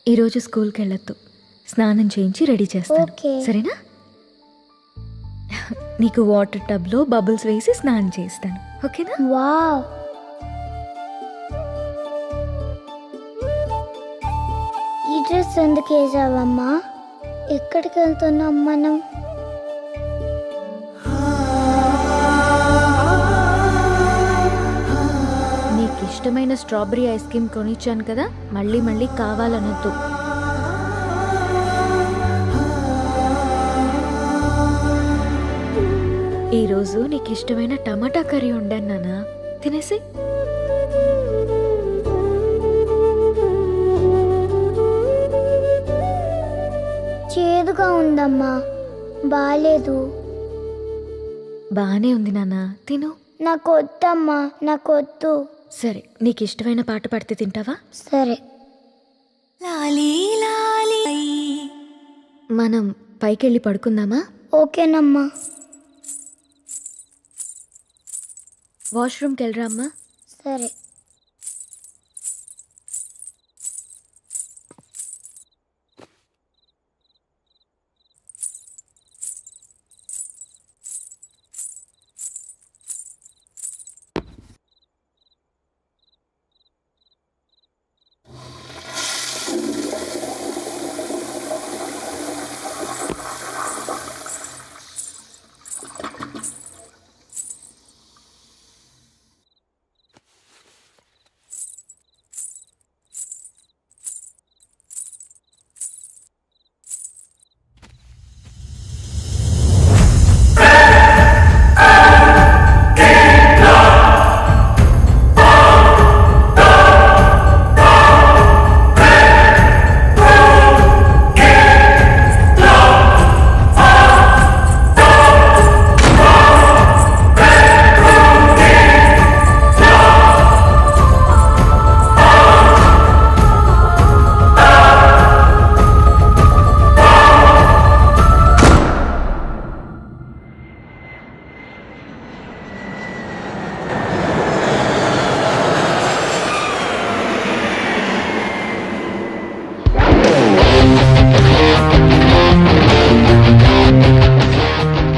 ఈరోజు స్కూల్కి వెళ్ళొద్దు, స్నానం చేయించి రెడీ చేస్తాను. ఓకే. సరేనా? నీకు వాటర్ టబ్లో బబుల్స్ వేసి స్నానం చేస్తాను. ఓకేనా? వావ్, ఈ డ్రెస్ ఎందుకు వేసావమ్మా? ఎక్కడికి వెళ్తున్నాం మనం? నీకు ఇష్టమైన స్ట్రాబెరీ ఐస్ క్రీమ్ కొనిచ్చాను కదా, మళ్ళీ మళ్ళీ కావాలనొద్దు. ఈరోజు నీకు ఇష్టమైన టమాటా కర్రీ వండాను నాన్న, తినేసి. చేదుగా ఉందమ్మా, బాలేదు. బాగానే ఉంది నాన్న, తిను. నాకు వద్దమ్మా, నాకు వద్దు. సరే, నీకు ఇష్టమైన పాట పాడితే తింటావా? సరే. మనం పైకెళ్ళి పడుకుందామా? ఓకేనమ్మా. వాష్రూమ్కి వెళ్ళరా అమ్మా. సరే.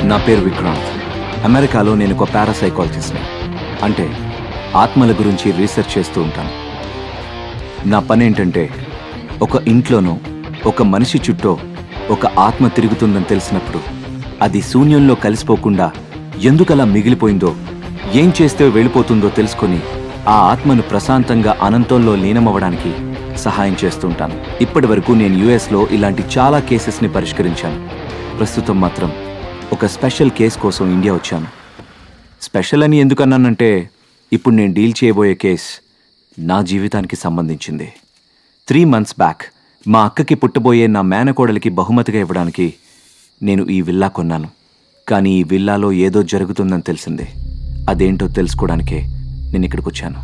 నా పేరు విక్రాంత్. అమెరికాలో నేను ఒక పారాసైకాలజిస్ట్ని, అంటే ఆత్మల గురించి రీసెర్చ్ చేస్తూ ఉంటాను. నా పని ఏంటంటే, ఒక ఇంట్లోనో ఒక మనిషి చుట్టూ ఒక ఆత్మ తిరుగుతుందని తెలిసినప్పుడు అది శూన్యంలో కలిసిపోకుండా ఎందుకలా మిగిలిపోయిందో, ఏం చేస్తే వెళ్ళిపోతుందో తెలుసుకొని ఆ ఆత్మను ప్రశాంతంగా అనంతంలో లీనమవ్వడానికి సహాయం చేస్తుంటాను. ఇప్పటి వరకు నేను యుఎస్లో ఇలాంటి చాలా కేసెస్ని పరిష్కరించాను. ప్రస్తుతం మాత్రం ఒక స్పెషల్ కేస్ కోసం ఇండియా వచ్చాను. స్పెషల్ అని ఎందుకన్నానంటే, ఇప్పుడు నేను డీల్ చేయబోయే కేస్ నా జీవితానికి సంబంధించింది. 3 months బ్యాక్ మా అక్కకి పుట్టబోయే నా మేనకోడలికి బహుమతిగా ఇవ్వడానికి నేను ఈ విల్లా కొన్నాను. కానీ ఈ విల్లాలో ఏదో జరుగుతుందని తెలిసింది. అదేంటో తెలుసుకోవడానికే నేను ఇక్కడికి వచ్చాను.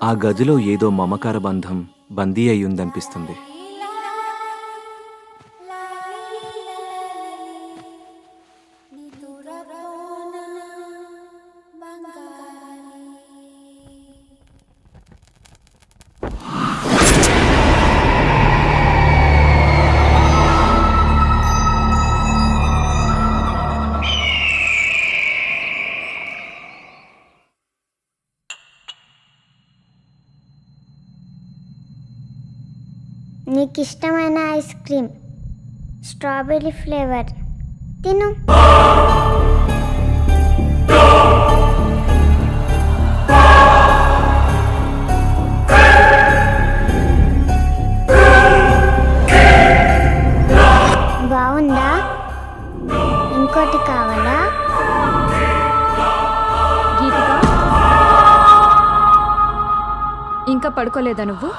ఆ గదిలో ఏదో మమకార బంధం బందీ అయ్యుందనిపిస్తుంది. నీకు ఇష్టమైన ఐస్ క్రీమ్ స్ట్రాబెర్రీ ఫ్లేవర్ తిను. బాగుందా? ఇంకోటి కావాలా? గీతిక, ఇంకా పడుకోలేదా నువ్వు?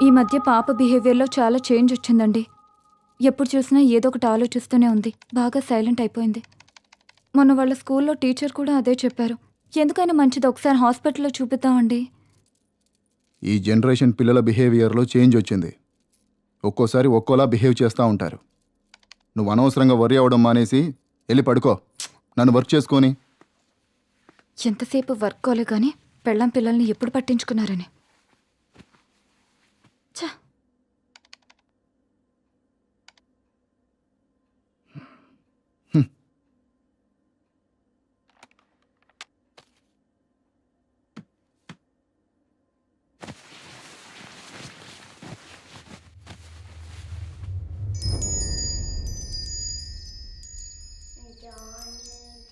ఈ మధ్య పాప బిహేవియర్లో చాలా చేంజ్ వచ్చిందండి. ఎప్పుడు చూసినా ఏదో ఒకటి ఆలోచిస్తూనే ఉంది. బాగా సైలెంట్ అయిపోయింది. మొన్న వాళ్ళ స్కూల్లో టీచర్ కూడా అదే చెప్పారు. ఎందుకైనా మంచిది ఒకసారి హాస్పిటల్లో చూపిద్దామండి. ఈ జనరేషన్ పిల్లల బిహేవియర్లో చేంజ్ వచ్చింది. ఒక్కోసారి ఒక్కోలా బిహేవ్ చేస్తూ ఉంటారు. నువ్వు అనవసరంగా వరి అవ్వడం మానేసి వెళ్ళి పడుకో. నన్ను వర్క్ చేసుకొని. ఎంతసేపు వర్క్ కోలే కానీ పెళ్ళాం పిల్లల్ని ఎప్పుడు పట్టించుకున్నారని. ఛ!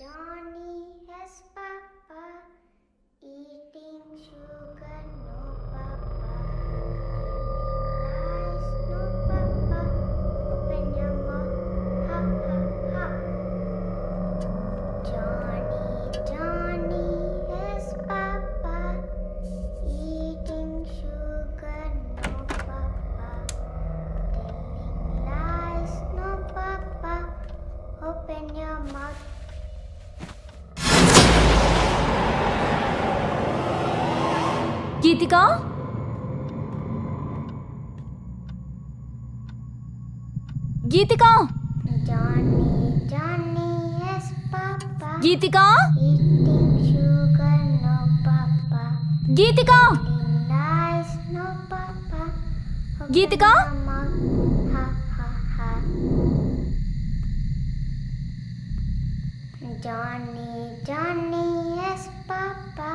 Johnny has papa eating sugar, no papa lies, no papa open your mouth, ha ha ha. Johnny has papa eating sugar, no papa telling lies, no papa open your mouth. Geethika, Geethika, Johnny has papa Geethika, eating sugar, no papa Geethika, telling lies, no papa open Geethika. your mouth, ha ha ha. Johnny has papa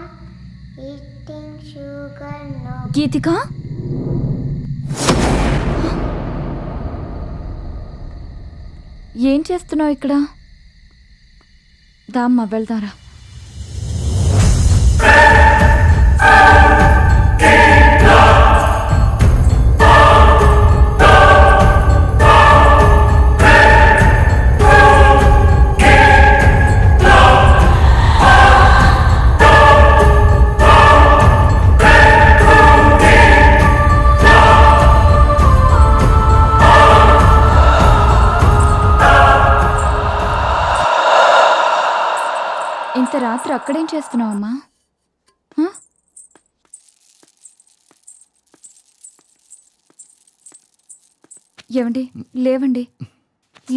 eating sugar, no. గీతిక, ఏం చేస్తున్నావు ఇక్కడ? దామ్మ వెళ్దారా. ఇంత రాత్రి అక్కడేం చేస్తున్నావమ్మా? హ? ఏవండి, లేవండి,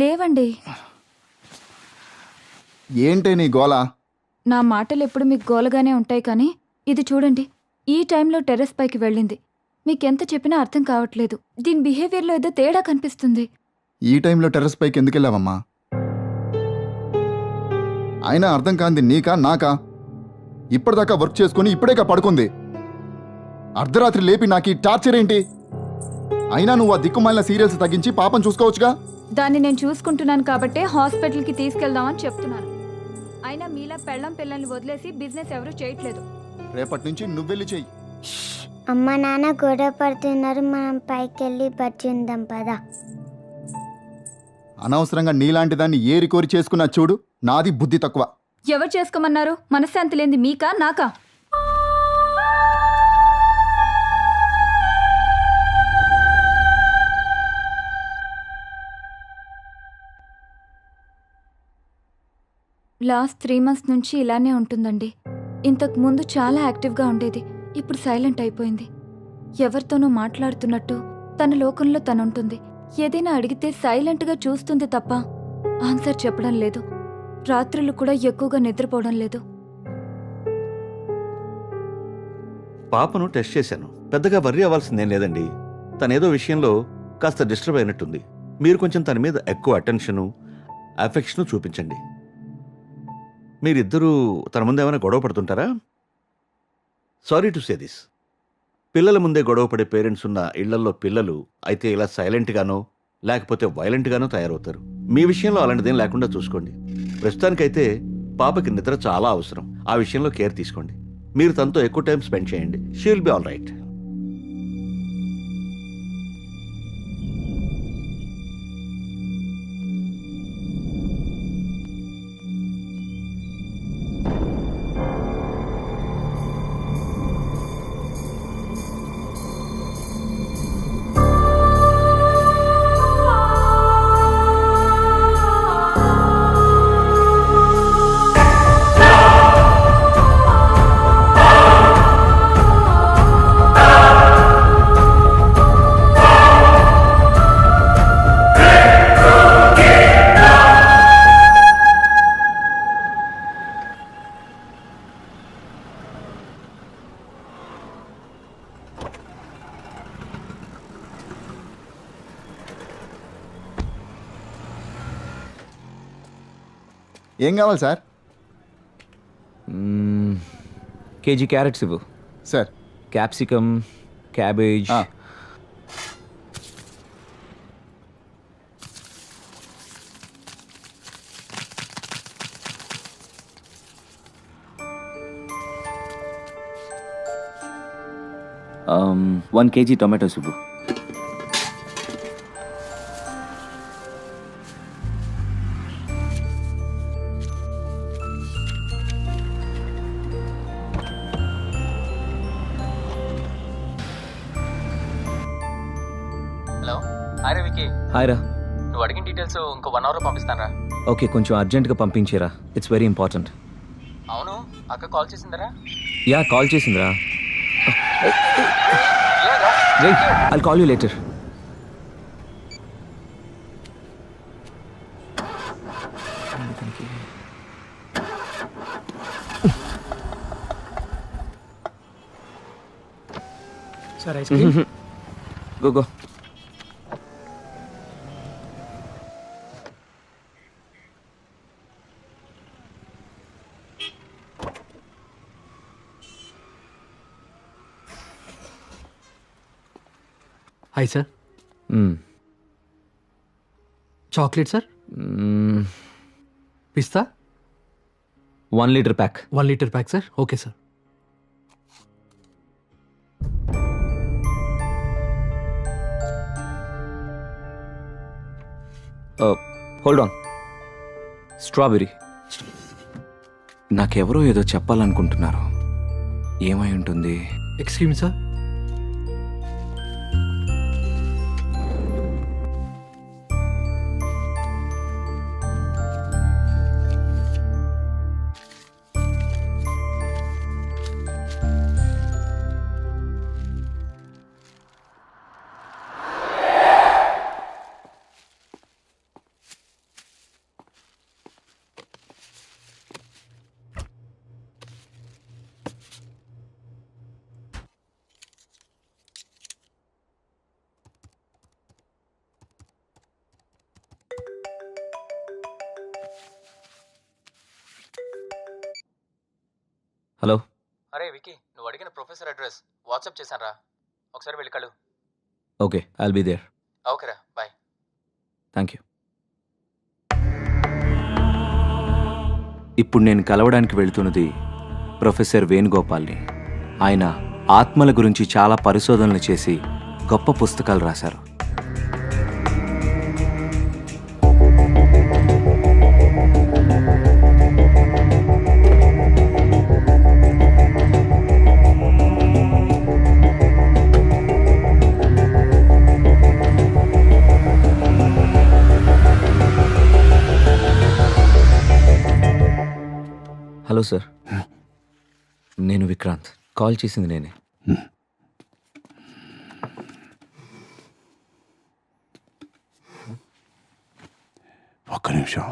లేవండి. ఏంటే నీ గోల? నా మాటలు ఎప్పుడు మీకు గోలగానే ఉంటాయి కానీ ఇది చూడండి, ఈ టైంలో టెర్రస్ పైకి వెళ్ళింది. మీకెంత చెప్పినా అర్థం కావట్లేదు. దీని బిహేవియర్లో ఏదో తేడా కనిపిస్తుంది. ఈ టైంలో టెర్రస్ పైకి ఎందుకు వెళ్ళావమ్మా? అయినా అర్థం కాంది నీకా నాకా? ఇప్పటిదాకా వర్క్ చేసుకుని ఇప్పుడేగా పడుకుంది. అర్ధరాత్రి లేపి నాకు ఈ టార్చర్ ఏంటి? అయినా నువ్వు ఆ దిక్కుమాలిన సీరియల్స్ తగ్గించి పాపం చూసుకోవచ్చుగా. దాన్ని నేను చూసుకుంటున్నాను కాబట్టే హాస్పిటల్కి తీసుకెళ్దామని చెప్తున్నాను. అయినా మీలా పెళ్ళం పిల్లల్ని వదిలేసి బిజినెస్ ఎవరూ చేయట్లేదు. రేపటి నుంచి నువ్వెళ్ళి చెయ్యి. అమ్మ నాన్న గొడవ పడుతున్నారు, మనం పైకి వెళ్ళి బజ్జి ఉందాం పదా. అనవసరంగా నీలాంటి దాన్ని ఏరి కోరి చేసుకున్నా చూడు. నాది బుద్ధి తక్కువ. ఎవరు చేసుకోమన్నారు? మనశ్శాంతి లేనిది మీకా నాకా? లాస్ట్ 3 months నుంచి ఇలానే ఉంటుందండి. ఇంతకు ముందు చాలా యాక్టివ్గా ఉండేది. ఇప్పుడు సైలెంట్ అయిపోయింది. ఎవరితోనూ మాట్లాడుతున్నట్టు తన లోకంలో తనుంటుంది. ఏదైనా అడిగితే సైలెంట్గా చూస్తుంది తప్ప ఆన్సర్ చెప్పడం లేదు. రాత్రులు కూడా ఎక్కువగా నిద్రపోవడం లేదు. పాపను టెస్ట్ చేశాను. పెద్దగా వర్రీ అవ్వాల్సిందేం లేదండి. తనేదో విషయంలో కాస్త డిస్టర్బ్ అయినట్టుంది. మీరు కొంచెం తన మీద ఎక్కువ అటెన్షను, అఫెక్షను చూపించండి. మీరిద్దరూ తన ముందు ఏమైనా గొడవ పడుతుంటారా? Sorry to say this. పిల్లల ముందే గొడవ పడే పేరెంట్స్ ఉన్న ఇళ్లల్లో పిల్లలు అయితే ఇలా సైలెంట్గానో లేకపోతే వైలెంట్గానో తయారవుతారు. మీ విషయంలో అలాంటిదేం లేకుండా చూసుకోండి. ప్రస్తుతానికైతే పాపకి నిద్ర చాలా అవసరం. ఆ విషయంలో కేర్ తీసుకోండి. మీరు తనతో ఎక్కువ టైం స్పెండ్ చేయండి. She will be all right. ఏం కావాలి సార్? కేజీ క్యారెట్స్ ఇవ్వు. Sir capsicum, cabbage. ఆ. వన్ కేజీ టొమాటోస్ ఇవ్వు. హలో, హాయ్ రవికి. హాయ్ రా. నువ్వు అడిగిన డీటెయిల్స్ ఇంకో 1 hourలో పంపిస్తాను రా. ఓకే, కొంచెం అర్జెంటుగా పంపించేరా. It's very important. అవును, అక్క కాల్ చేసిందరా? యా, కాల్ చేసిందిరా. లేదా? Wait, I'll call you later. Sir ice cream. Go go. Hi sir. Chocolate sir. పిస్తా 1 litre pack. 1 litre pack sir. Okay sir. Hold on. Strawberry. నాకెవరో ఏదో చెప్పాలనుకుంటున్నారు. ఏమై ఉంటుంది? Excuse sir. నువ్వు అడిగిన ప్రొఫెసర్ అడ్రస్ వాట్సాప్ చేశాను రా, ఒకసారి వెళ్ళి కలు. Okay, I'll be there. ఓకేరా, బాయ్. Thank you. ఇప్పుడు నేను కలవడానికి వెళ్తున్నది ప్రొఫెసర్ వేణుగోపాల్ని. ఆయన ఆత్మల గురించి చాలా పరిశోధనలు చేసి గొప్ప పుస్తకాలు రాశారు. హలో సార్, నేను విక్రాంత్. కాల్ చేసింది నేనే. ఒక్క నిమిషం.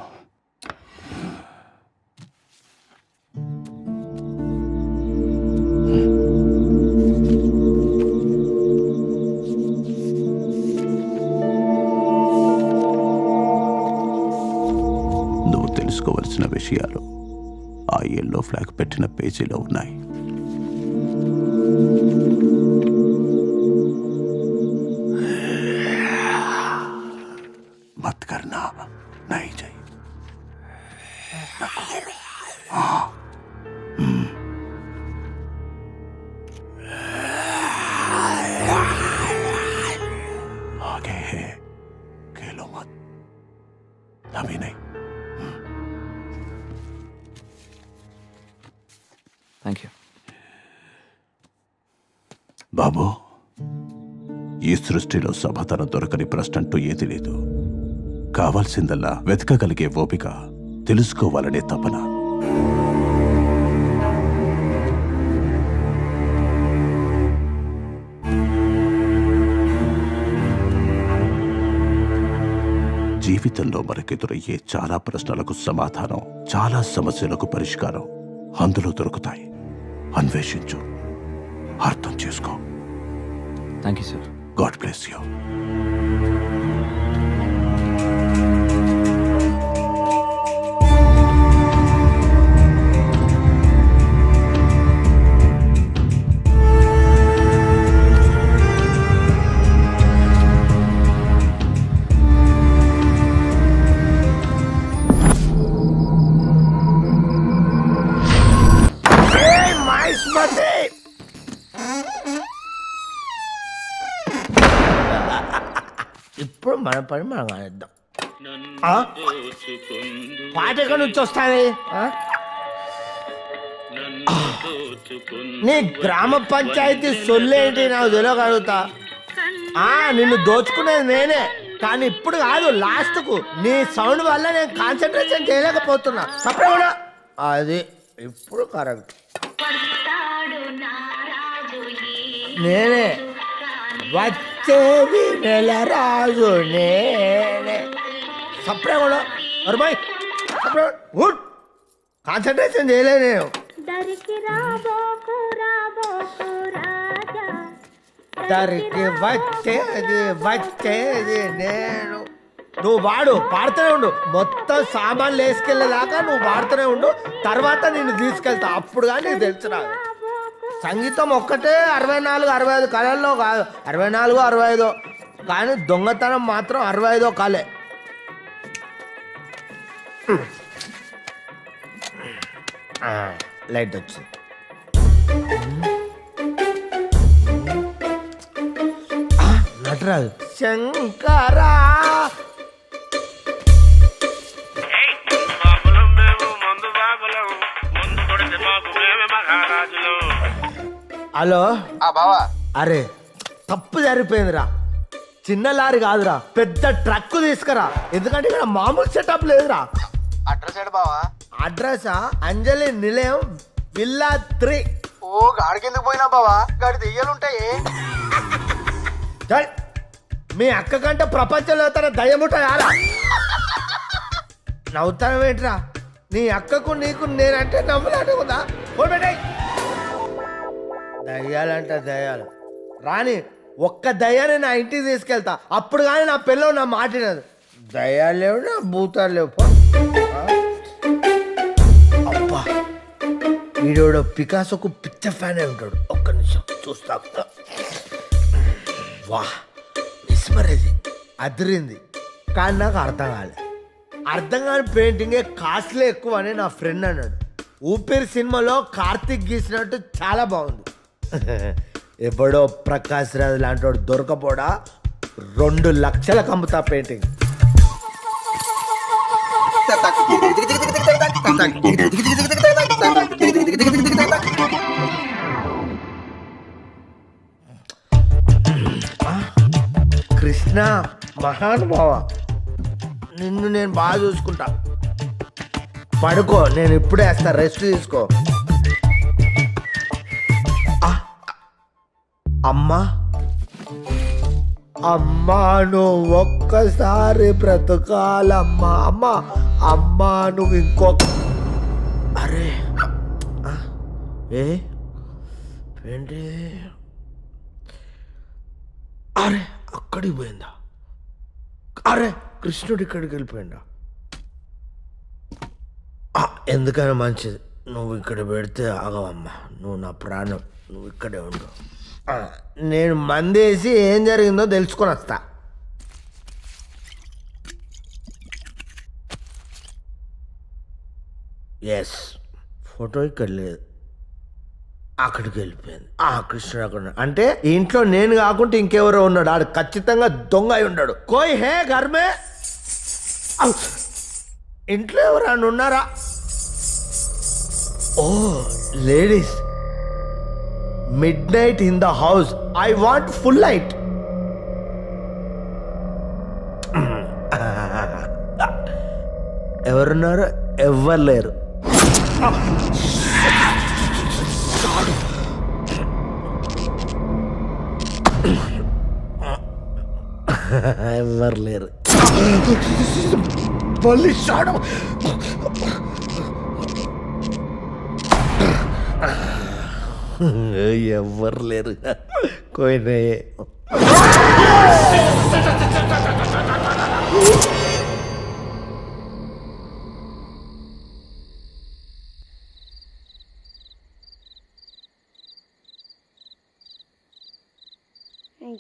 నువ్వు తెలుసుకోవలసిన విషయాలు ఆ ఎల్లో ఫ్లాగ్ పెట్టిన పేజీలో ఉన్నాయి. మత్ కర్నా, నహీ चाहिए. आगे है, खेलो मत, अभी नहीं. Thank you. బాబు, ఈ సృష్టిలో సమాధానం దొరకని ప్రశ్న అంటూ ఏది లేదు. కావాల్సిందల్లా వెతకగలిగే ఓపిక, తెలుసుకోవాలనే తపన. జీవితంలో మనకెదురయ్యే చాలా ప్రశ్నలకు సమాధానం, చాలా సమస్యలకు పరిష్కారం అందులో దొరుకుతాయి. అన్వేషించు, అర్థం చేసుకో. Thank you sir. God bless you. ఇప్పుడు మన పని మనం కానిద్దాం. పాట ఎక్కడి నుంచి వస్తుంది? నీ గ్రామ పంచాయతీ సొల్లేంటి నాకు తెలియగలుగుతా. నిన్ను దోచుకునేది నేనే, కానీ ఇప్పుడు కాదు, లాస్ట్ కు నీ సౌండ్ వల్ల నేను కాన్సన్ట్రేషన్ చేయలేకపోతున్నా. తప్పకుండా అది ఇప్పుడు కరెక్ట్. నేనే వచ్చేది నెల రాజు, నేనే. సప్రే కూడా అరుబాయ్, సప్రే గుడ్. కాన్సన్ట్రేషన్ చేయలేదు నేను. దరికి వచ్చేది నేను. నువ్వు పాడుతూనే ఉండు. మొత్తం సామాన్లు వేసుకెళ్ళేదాకా నువ్వు పాడుతూనే ఉండు. తర్వాత నిన్ను తీసుకెళ్తా, అప్పుడు కానీ నీకు తెలుసు రాదు. సంగీతం ఒక్కటే 64, 65 కళల్లో కాదు, 64, 65. కానీ దొంగతనం మాత్రం 65 కళే. లైట్ వచ్చింది. నటరాజు శంకరా. హలో బావా. అరే తప్పు జరిగిపోయిందిరా. చిన్న లారీ కాదురా, పెద్ద ట్రక్ తీసుకురా. ఎందుకంటే ఇక్కడ మామూలు సెటప్ లేదురా. అడ్రస్ ఏడు బావా? అడ్రసా? అంజలి నిలయం, విల్లా 3. ఓ గాడికి ఎందుకు పోయినా బావా? గాడి దెయ్యాలుంటాయి. చల్, మీ అక్క కంటే ప్రపంచంలో తన దయ్యముంటాయారా? నవ్వుతాను ఏంట్రా? నీ అక్కకు నీకు నేనంటే నవ్వులాట ఉందా? ఫోన్ పెట్టాయి. దయ్యాలంట దయ్యాలు రాని, ఒక్క దయ్యాన్ని నా ఇంటికి తీసుకెళ్తా, అప్పుడు కానీ నా పిల్లలు నా మాటినదు. దయ్యాలు లేవు, నా భూతాలు లేవు. అబ్బా, ఈడోడు పికాసోకు పిచ్చ ఫ్యాన్ అయి ఉంటాడు. ఒక్క నిమిషం చూస్తా. వాహ్ విస్మరేది అదిరింది, కానీ నాకు అర్థం కాలే. అర్థం కాని పెయింటింగే కాస్ట్లీ ఎక్కువ అని నా ఫ్రెండ్ అన్నాడు. ఊపిరి సినిమాలో కార్తిక్ గీసినట్టు చాలా బాగుంది. ఎప్పుడో ప్రకాష్ రాజ్ లాంటి వాడు దొరకపోడా 2 లక్షలకు అమ్ముతా పెయింటింగ్. కృష్ణ మహానుభావ, నిన్ను నేను బాగా చూసుకుంటా. పడుకో, నేను ఇప్పుడే వేస్తా, రెస్ట్ తీసుకో. అమ్మా అమ్మా నువ్వు ఒక్కసారి బ్రతకాలమ్మా. అమ్మా అమ్మా నువ్వు ఇంకొక. అరే ఏంటి? అరే అక్కడికి పోయిందా? అరే కృష్ణుడు ఇక్కడికి వెళ్ళిపోయిందా? ఎందుకైనా మంచిది, నువ్వు ఇక్కడ పెడితే ఆగవమ్మా. నువ్వు నా ప్రాణం, నువ్వు ఇక్కడే ఉండు. నేను మందేసి ఏం జరిగిందో తెలుసుకొని వస్తా. ఎస్, ఫోటో ఇక్కడ లేదు, అక్కడికి వెళ్ళిపోయింది. కృష్ణుడు అక్కడ ఉన్నాడు. అంటే ఇంట్లో నేను కాకుంటే ఇంకెవరో ఉన్నాడు. ఆడు ఖచ్చితంగా దొంగ అయి ఉన్నాడు. కోయ్ హే ఘర్మే, ఇంట్లో ఎవరైనా ఉన్నారా? ఓ ladies, midnight in the house. I want full light. ఎవరున్నారు? ఎవ్వరు లేరు. ఎవ్వరు లేరు. మళ్ళీ షాడో. ఎవ్వరు లేరు. కోయినే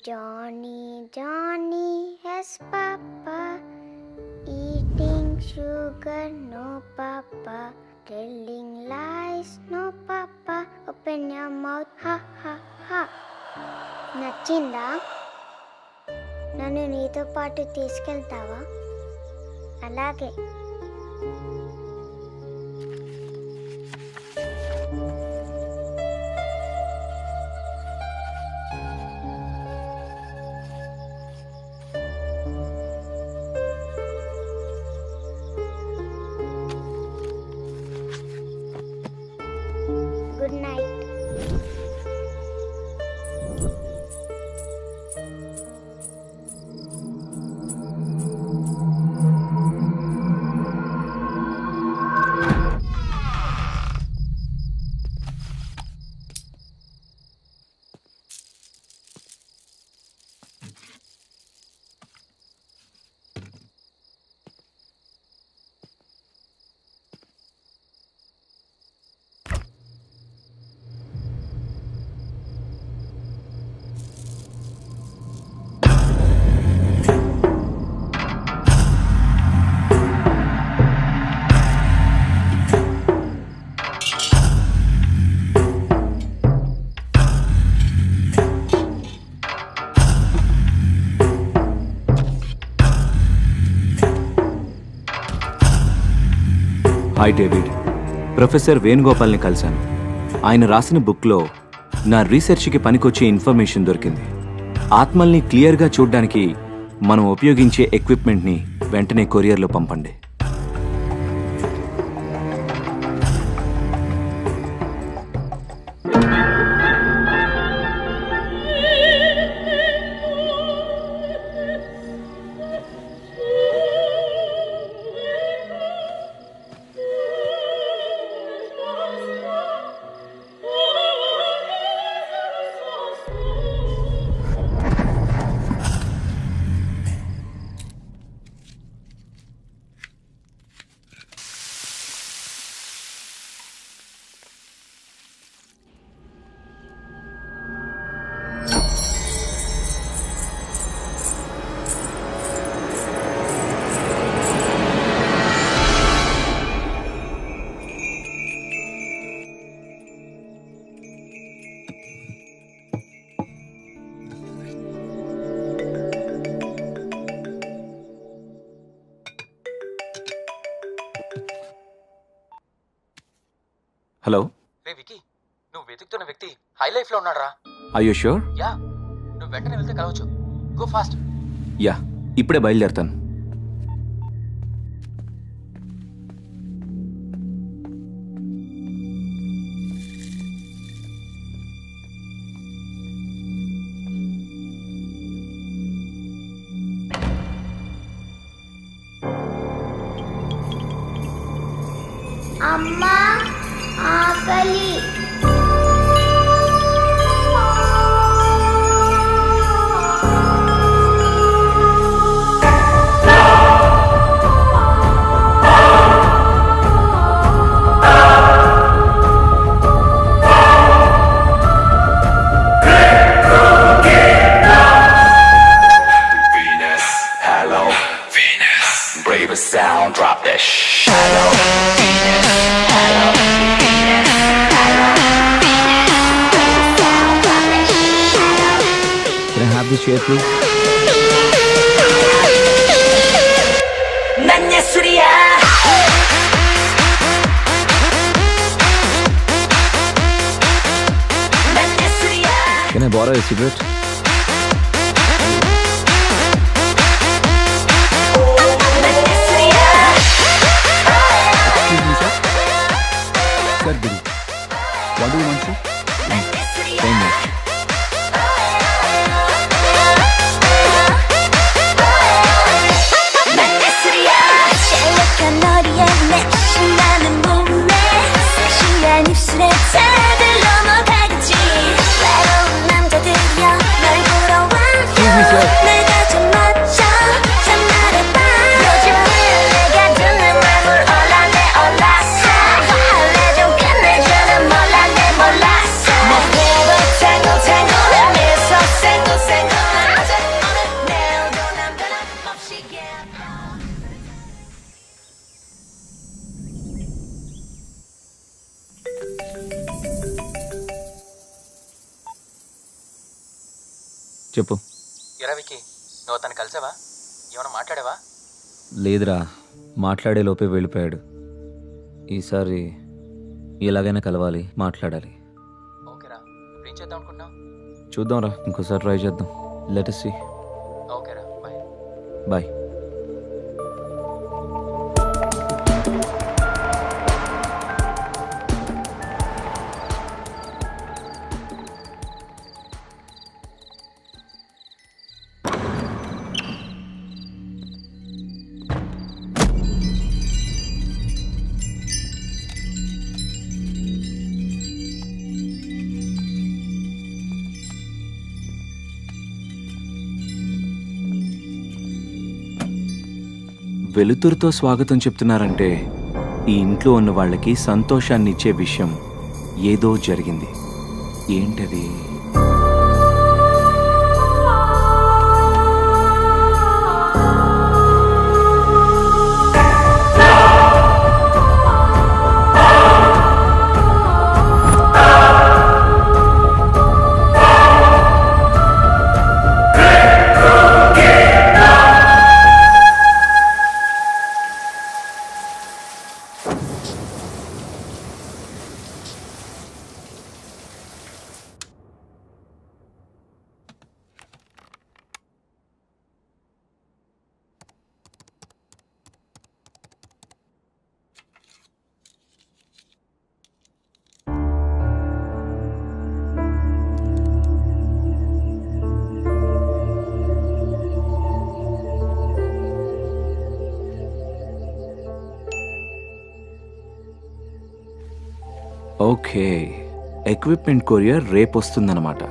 Johnny, Johnny has papa, eating sugar, no papa, telling lies, no papa, open your mouth, ha ha ha. నచ్చిందా? నన్ను నీతో పాటు తీసుకెళ్తావా? అలాగే. Good night. Hi David, professor వేణుగోపాల్ని కలిశాను. ఆయన రాసిన బుక్లో నా రీసెర్చ్కి పనికొచ్చే ఇన్ఫర్మేషన్ దొరికింది. ఆత్మల్ని క్లియర్గా చూడ్డానికి మనం ఉపయోగించే ఎక్విప్మెంట్ని వెంటనే కొరియర్లో పంపండి. హలో, రే వికీ, నువ్వు వెతుకుతున్న వ్యక్తి హై లైఫ్ లో ఉన్నాడు రా. I you sure? యా, నువ్వు వెంటనే వెళ్తే కలవచ్చు. Go fast. యా, ఇప్పుడే బయలుదేరుతాను. అమ్మా ఆకలి. Can I have this chair, please? Can I borrow a cigarette? Excuse me, sir. Sir, Guru. What do you want, sir? Same here. చెప్పు. ఎరా వికీ, నువ్వు అతను కలిసావా? ఏమైనా మాట్లాడావా? లేదురా, మాట్లాడే లోపే వెళ్ళిపోయాడు. ఈసారి ఎలాగైనా కలవాలి, మాట్లాడాలి. ఓకేరా, ఇప్పుడు ఏం చేద్దాం అనుకుంటున్నావు? చూద్దాంరా, ఇంకోసారి ట్రై చేద్దాం. Let us see. ఓకేరా, బాయ్. బాయ్. వెలుతురుతో స్వాగతం చెప్తున్నారంటే ఈ ఇంట్లో ఉన్న వాళ్ళకి సంతోషాన్ని ఇచ్చే విషయం ఏదో జరిగింది. ఏంటది? ఓకే, ఎక్విప్మెంట్ కొరియర్ రేపు వస్తుందన్నమాట.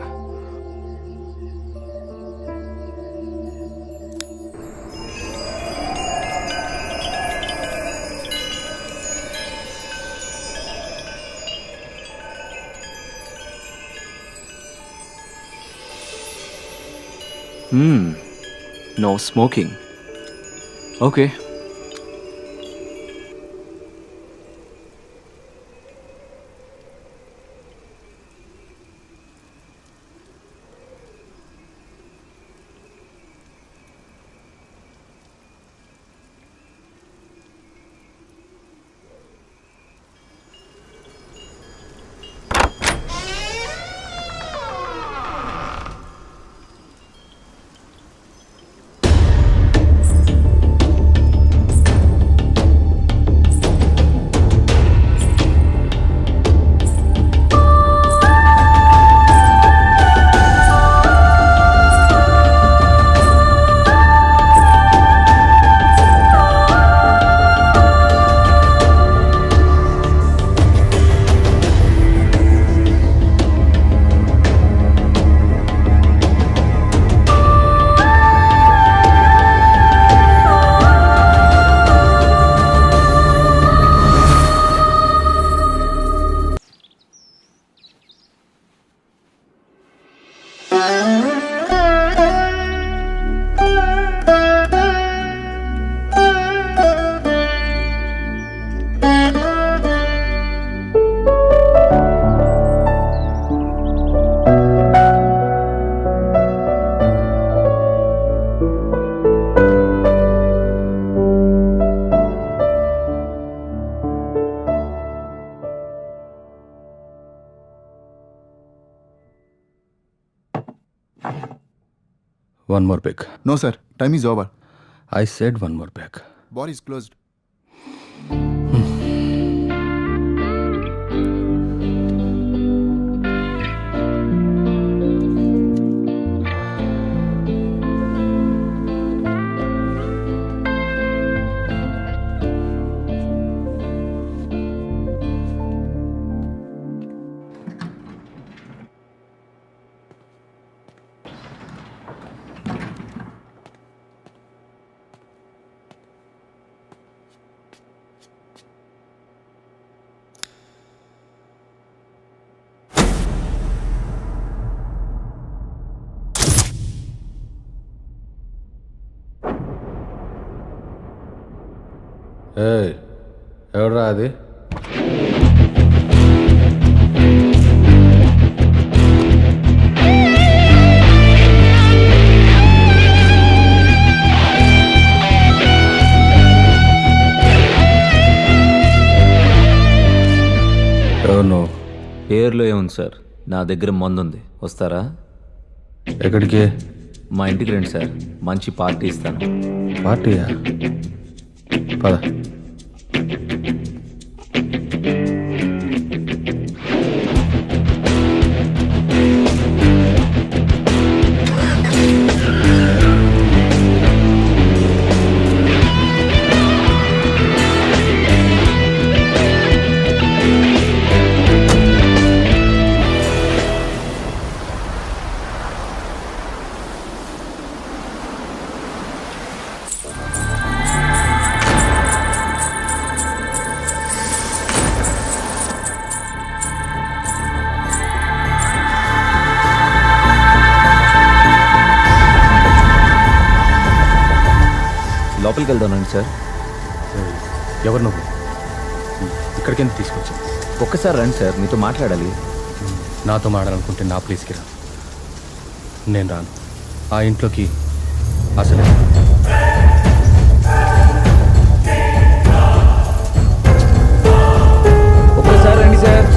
No smoking. Okay. One more pick. No sir, time is over. I said one more pick. Bar is closed. Hey, ఎవడ్రా అది? ఎవరు నువ్వు? పేర్లో ఏముంది సార్, నా దగ్గర మందుంది, వస్తారా? ఎక్కడికి? మా ఇంటికి రండి సార్, మంచి పార్టీ ఇస్తాను. పార్టీయా? పద. లోపలికి వెళ్దానండి సార్. ఎవరు నువ్వు? ఇక్కడికి ఎందుకు తీసుకొచ్చావు? ఒక్కసారి రండి సార్, మీతో మాట్లాడాలి. నాతో మాట్లాడాలనుకుంటే నా ప్లేస్కి రా. నేను రాను. ఆ ఇంట్లోకి అసలే ఒక్కసారి రండి sir.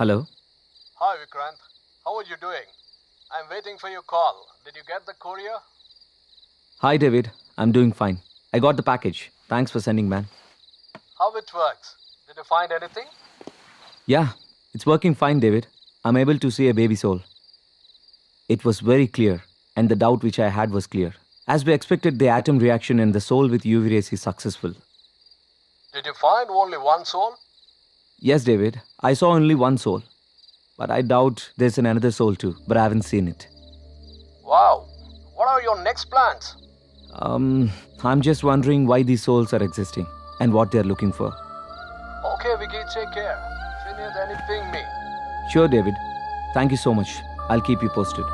Hello. Hi Vikrant, how are you doing? I'm waiting for your call. Did you get the courier? Hi David, I'm doing fine. I got the package. Thanks for sending man. How it works? Did you find anything? Yeah, it's working fine David. I'm able to see a baby soul. It was very clear, and the doubt which I had was clear. As we expected, the atom reaction in the soul with UV rays is successful. Did you find only one soul? Yes, David, I saw only one soul. But I doubt there's another soul too, but I haven't seen it. Wow. What are your next plans? I'm just wondering why these souls are existing and what they're looking for. Okay, Vicky, take care. If you need anything, me. Sure, David. Thank you so much. I'll keep you posted.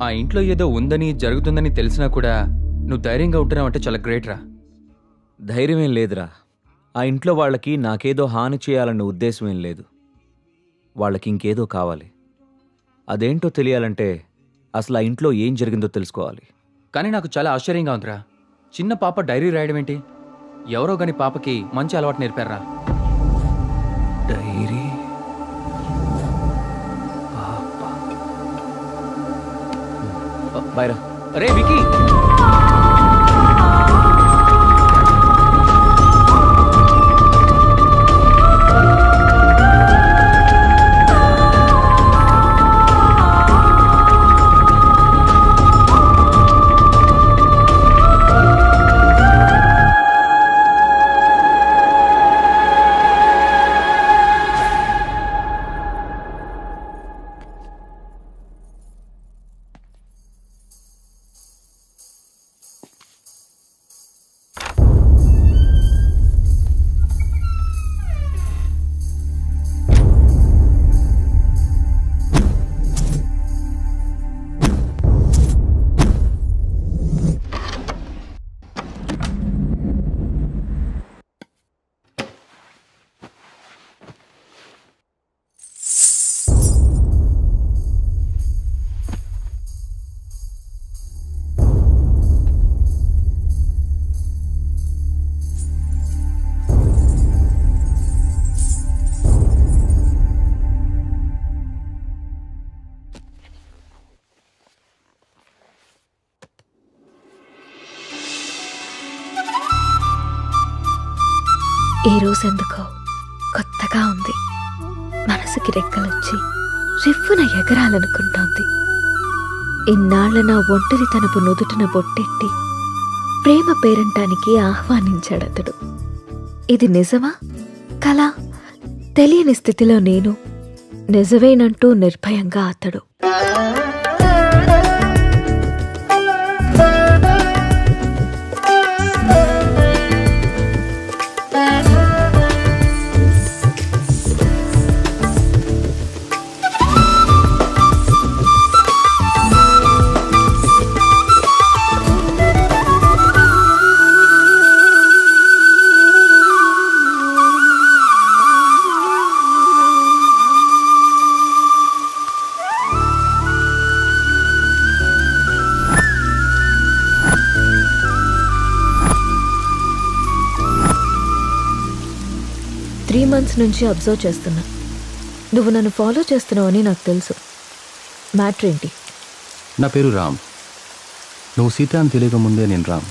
ఆ ఇంట్లో ఏదో ఉందని జరుగుతుందని తెలిసినా కూడా నువ్వు ధైర్యంగా ఉంటున్నావు అంటే చాలా గ్రేట్ రా. ధైర్యమేం లేదురా. ఆ ఇంట్లో వాళ్ళకి నాకేదో హాని చేయాలన్న ఉద్దేశం ఏం లేదు. వాళ్ళకి ఇంకేదో కావాలి. అదేంటో తెలియాలంటే అసలు ఆ ఇంట్లో ఏం జరిగిందో తెలుసుకోవాలి. కానీ నాకు చాలా ఆశ్చర్యంగా ఉందిరా. చిన్న పాప డైరీ రాయడం ఏంటి? ఎవరో గాని పాపకి మంచి అలవాటు నేర్పారా? డైరీ బైరా. అరే వికీ, ఈ రోజు ఎందుకో కొత్తగా ఉంది. మనసుకి రెక్కలొచ్చి రివ్వున ఎగరాలనుకుంటోంది. ఇన్నాళ్ల నా ఒంటరితనపు నుదుటిన బొట్టెట్టి ప్రేమ పేరంటానికి ఆహ్వానించాడతడు. ఇది నిజమా కళ తెలియని స్థితిలో నేను, నిజమేనంటూ నిర్భయంగా అతడు. months నుంచి అబ్జర్వ్ చేస్తున్నా. నువ్వు నన్ను ఫాలో చేస్తున్నావని నాకు తెలుసు. మ్యాటర్ ఏంటి? నా పేరు రామ్. నువ్వు సీత అని తెలియక ముందే నేను Ram.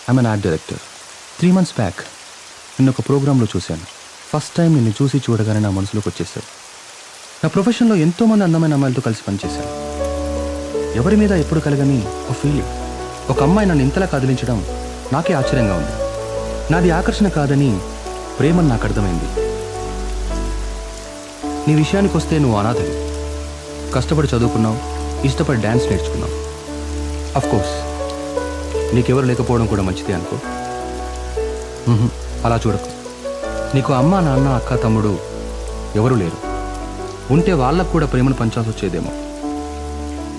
I'm an art director. 3 months back నిన్న ఒక ప్రోగ్రాంలో చూశాను. ఫస్ట్ టైం నిన్ను చూసి చూడగానే నా మనసులోకి వచ్చేసాడు. నా ప్రొఫెషన్లో ఎంతోమంది అందమైన అమ్మాయిలతో కలిసి పనిచేశాను. ఎవరి మీద ఎప్పుడు కలగని ఒక ఫీలింగ్. ఒక అమ్మాయి నన్ను ఇంతలా కదిలించడం నాకే ఆశ్చర్యంగా ఉంది. నాది ఆకర్షణ కాదని ప్రేమని నాకు అర్థమైంది. నీ విషయానికి వస్తే నువ్వు అనాథవి. కష్టపడి చదువుకున్నావు, ఇష్టపడి డ్యాన్స్ నేర్చుకున్నావు. అఫ్కోర్స్ నీకెవరు లేకపోవడం కూడా మంచిదే అనుకో. అలా చూడకు. నీకు అమ్మ, నాన్న, అక్క, తమ్ముడు ఎవరూ లేరు. ఉంటే వాళ్ళకు కూడా ప్రేమను పంచాల్సి వచ్చేదేమో.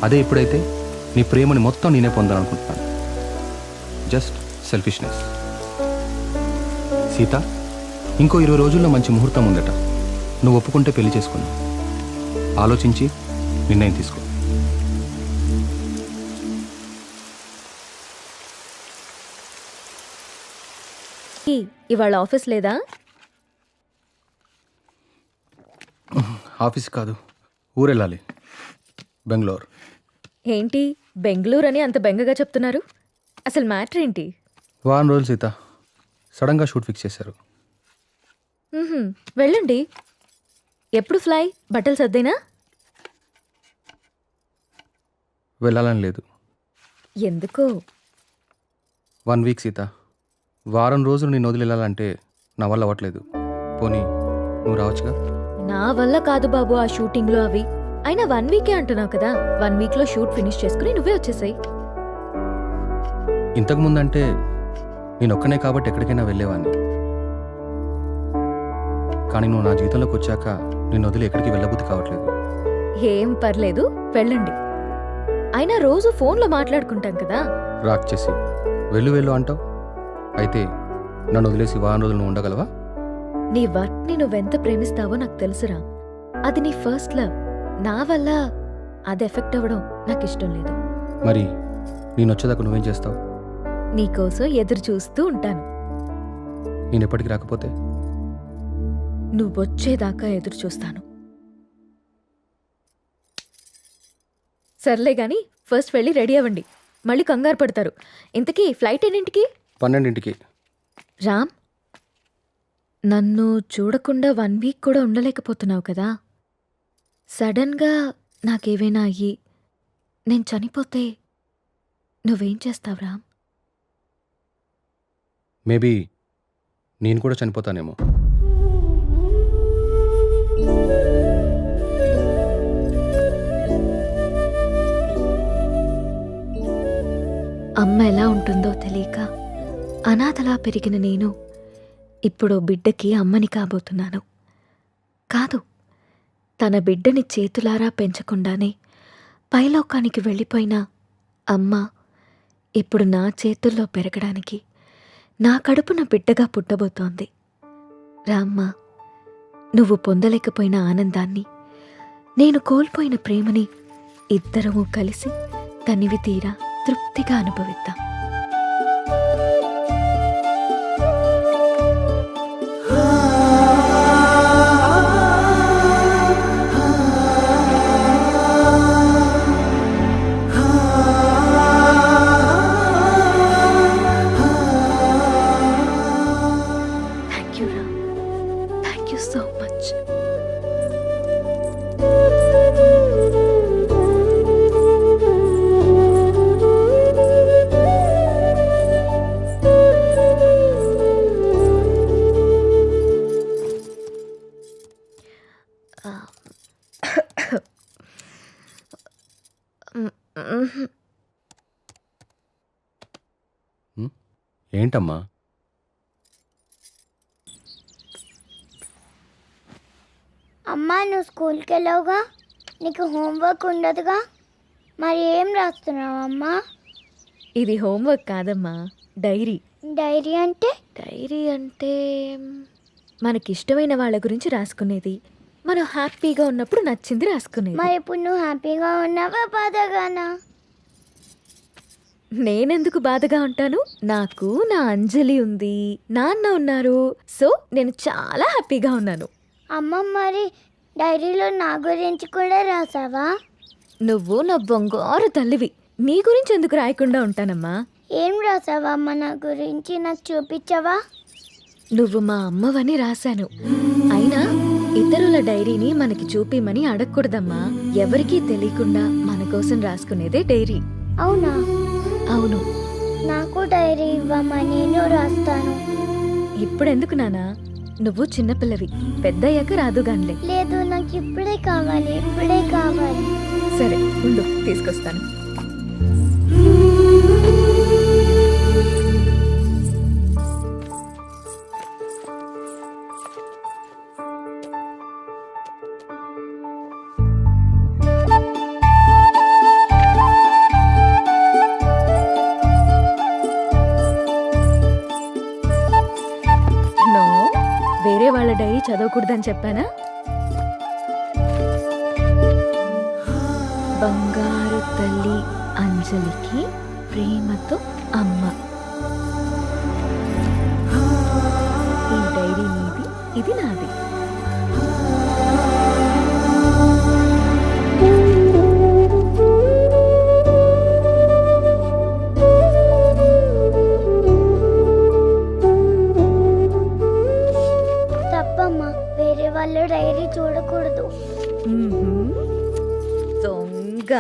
అదే ఇప్పుడైతే నీ ప్రేమని మొత్తం నేనే పొందాలనుకుంటున్నాను. Just selfishness. సీత, ఇంకో 20 రోజుల్లో మంచి ముహూర్తం ఉందట. నువ్వు ఒప్పుకుంటే పెళ్లి చేసుకున్నావు. ఆలోచించి నిర్ణయం తీసుకో. ఇవాళ ఆఫీస్ లేదా? ఆఫీస్ కాదు, ఊరెళ్ళాలి. బెంగళూరు. ఏంటి బెంగళూరు అని అంత బెంగగా చెప్తున్నారు? అసలు మ్యాటర్ ఏంటి? వారం రోజులు సీత. సడన్గా షూట్ ఫిక్స్ చేశారు. వెళ్ళండి. ఎప్పుడు ఫ్లై? బట్టలు సర్దేనా? వెళ్ళాలని లేదు. ఎందుకో? 1 week సీత. వారం రోజులు నేను వదిలి వెళ్ళాలంటే నా వల్ల అవ్వట్లేదు. పోనీ నువ్వు రావచ్చుగా? నా వల్ల కాదు బాబు ఆ షూటింగ్లో అవి. అయినా 1 week అంటున్నావు కదా. 1 weekలో షూట్ ఫినిష్ చేసుకుని నువ్వే వచ్చేసాయి. ఇంతకుముందంటే నేను ఒక్కనే కాబట్టి ఎక్కడికైనా వెళ్ళేవాడిని. కానీ నువ్వు నా జీవితంలోకి వచ్చాక నిన్ను వదిలి ఎక్కడికి వెళ్ళబుద్ధి కావట్లేదు. ఏం పర్లేదు, వెళ్ళండి. అయినా రోజు ఫోన్లో మాట్లాడుకుంటాం కదా. రాక్ చేసి వెళ్ళు వెళ్ళు అంటావు. అయితే నన్ను వదిలేసి వారం రోజులు నువ్వు ఉండగలవా? నీ వర్క్ని నువ్వెంత ప్రేమిస్తావో నాకు తెలుసురా. అది నీ ఫస్ట్ లవ్. నా వల్ల అది ఎఫెక్ట్ అవ్వడం నాకు ఇష్టం లేదు. మరి నేను వచ్చేదాకా నువ్వేం చేస్తావు? నీకోసం ఎదురు చూస్తూ ఉంటాను. నేను ఎప్పటికి రాకపోతే? నువ్వొచ్చేదాకా ఎదురు చూస్తాను. సర్లే గాని ఫస్ట్ వెళ్ళి రెడీ అవ్వండి. మళ్ళీ కంగారు పడతారు. ఇంతకీ ఫ్లైట్ ఎన్నింటికి? 12ంటికి. రామ్, నన్ను చూడకుండా 1 week కూడా ఉండలేకపోతున్నావు కదా. సడన్గా నాకేవైనా అయ్యి నేను చనిపోతే నువ్వేం చేస్తావు రామ్? మేబీ నేను కూడా చనిపోతానేమో. అమ్మ ఎలా ఉంటుందో తెలియక అనాథలా పెరిగిన నేను ఇప్పుడు బిడ్డకి అమ్మని కాబోతున్నాను. కాదు, తన బిడ్డని చేతులారా పెంచకుండానే పైలోకానికి వెళ్ళిపోయిన అమ్మ ఇప్పుడు నా చేతుల్లో పెరగడానికి నా కడుపున బిడ్డగా పుట్టబోతోంది. రామ్మ, నువ్వు పొందలేకపోయిన ఆనందాన్ని, నేను కోల్పోయిన ప్రేమని ఇద్దరము కలిసి తనివి తీరా తృప్తిగా అనుభవిద్దాం. థ్యాంక్ యూ రా. ఏంటమ్మా? అమ్మా నువ్వు స్కూల్కి వెళ్ళావుగా, నీకు హోంవర్క్ ఉండదుగా, మరి ఏం రాస్తున్నావు అమ్మా? ఇది హోంవర్క్ కాదమ్మా, డైరీ. డైరీ అంటే? డైరీ అంటే మనకిష్టమైన వాళ్ళ గురించి రాసుకునేది, మనం హ్యాపీగా ఉన్నప్పుడు నచ్చింది రాసుకునేది. మరి ఇప్పుడు నువ్వు హ్యాపీగా ఉన్నావా బాధగానా? నేనెందుకు బాధగా ఉంటాను? నాకు నా అంజలి ఉంది, నాన్న ఉన్నారు, సో నేను చాలా హ్యాపీగా ఉన్నాను. అమ్మ మరి డైరీలో నా గురించి కూడా రాసావా? నువ్వు నా బంగారు తల్లివి, నీ గురించి ఎందుకు రాయకుండా ఉంటానమ్మా? ఏం రాసావా అమ్మ నా గురించి, నాకు చూపించవా? నువ్వు మా అమ్మవని రాశాను. అయినా ఇతరుల డైరీని మనకి చూపిమని అడగకూడదమ్మా. ఎవరికీ తెలియకుండా మన కోసం రాసుకునేదే డైరీ. అవునా? అవును. నాకు డైరీ ఇవ్వమ్మా, నేను రాస్తాను. ఇప్పుడెందుకు నానా? నువ్వు చిన్నపిల్లవి, పెద్దయ్యాక రాదుగాన్లే. లేదు, నాకు ఇప్పుడే కావాలి, ఇప్పుడే కావాలి. సరే ఉండు, తీసుకొస్తాను. వేరే వాళ్ళ డైరీ చదవకూడదని చెప్పానా? బంగారు తల్లి అంజలికి ప్రేమతో అమ్మ. ఈ డైరీ నీది, ఇది నాది. తప్పమ్మా, వేరే వాళ్ళ డైరీ చూడకూడదు. దొంగ.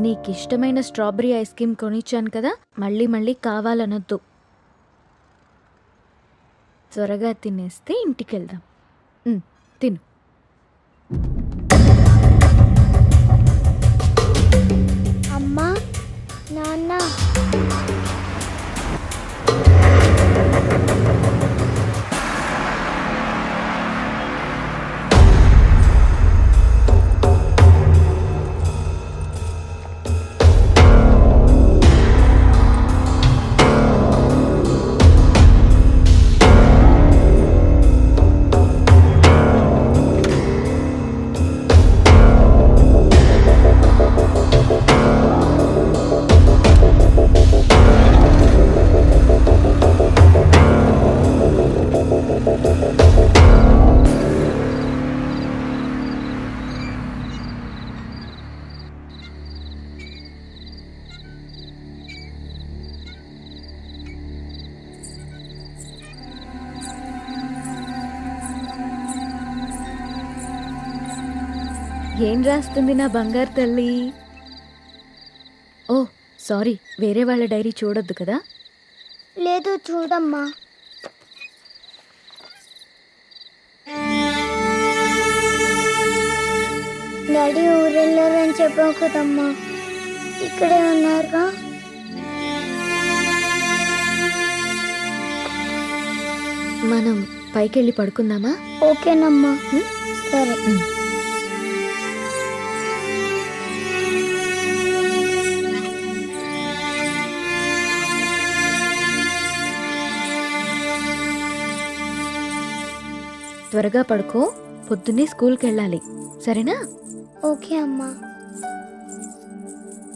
నీకిష్టమైన స్ట్రాబెరీ ఐస్ క్రీమ్ కొనిచ్చాను కదా, మళ్ళీ మళ్ళీ కావాలనొద్దు. త్వరగా తినేస్తే ఇంటికెళ్దాం. తిను. అమ్మా, నాన్న. ఏం రాస్తుంది నా బంగారు తల్లి? ఓ సారీ, వేరే వాళ్ళ డైరీ చూడొద్దు కదా. లేదు, చూడమ్మా. డాడీ ఊరెళ్ళారని చెప్పావు కదమ్మా, ఇక్కడే ఉన్నారుగా. మనం పైకెళ్ళి పడుకుందామా? ఓకేనమ్మా. సరే. త్వరగా పడుకో, పొద్దున్నే స్కూల్కి వెళ్ళాలి, సరేనా? ఓకే అమ్మా.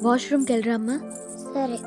వాష్రూమ్కి వెళ్ళరా అమ్మా. సరే.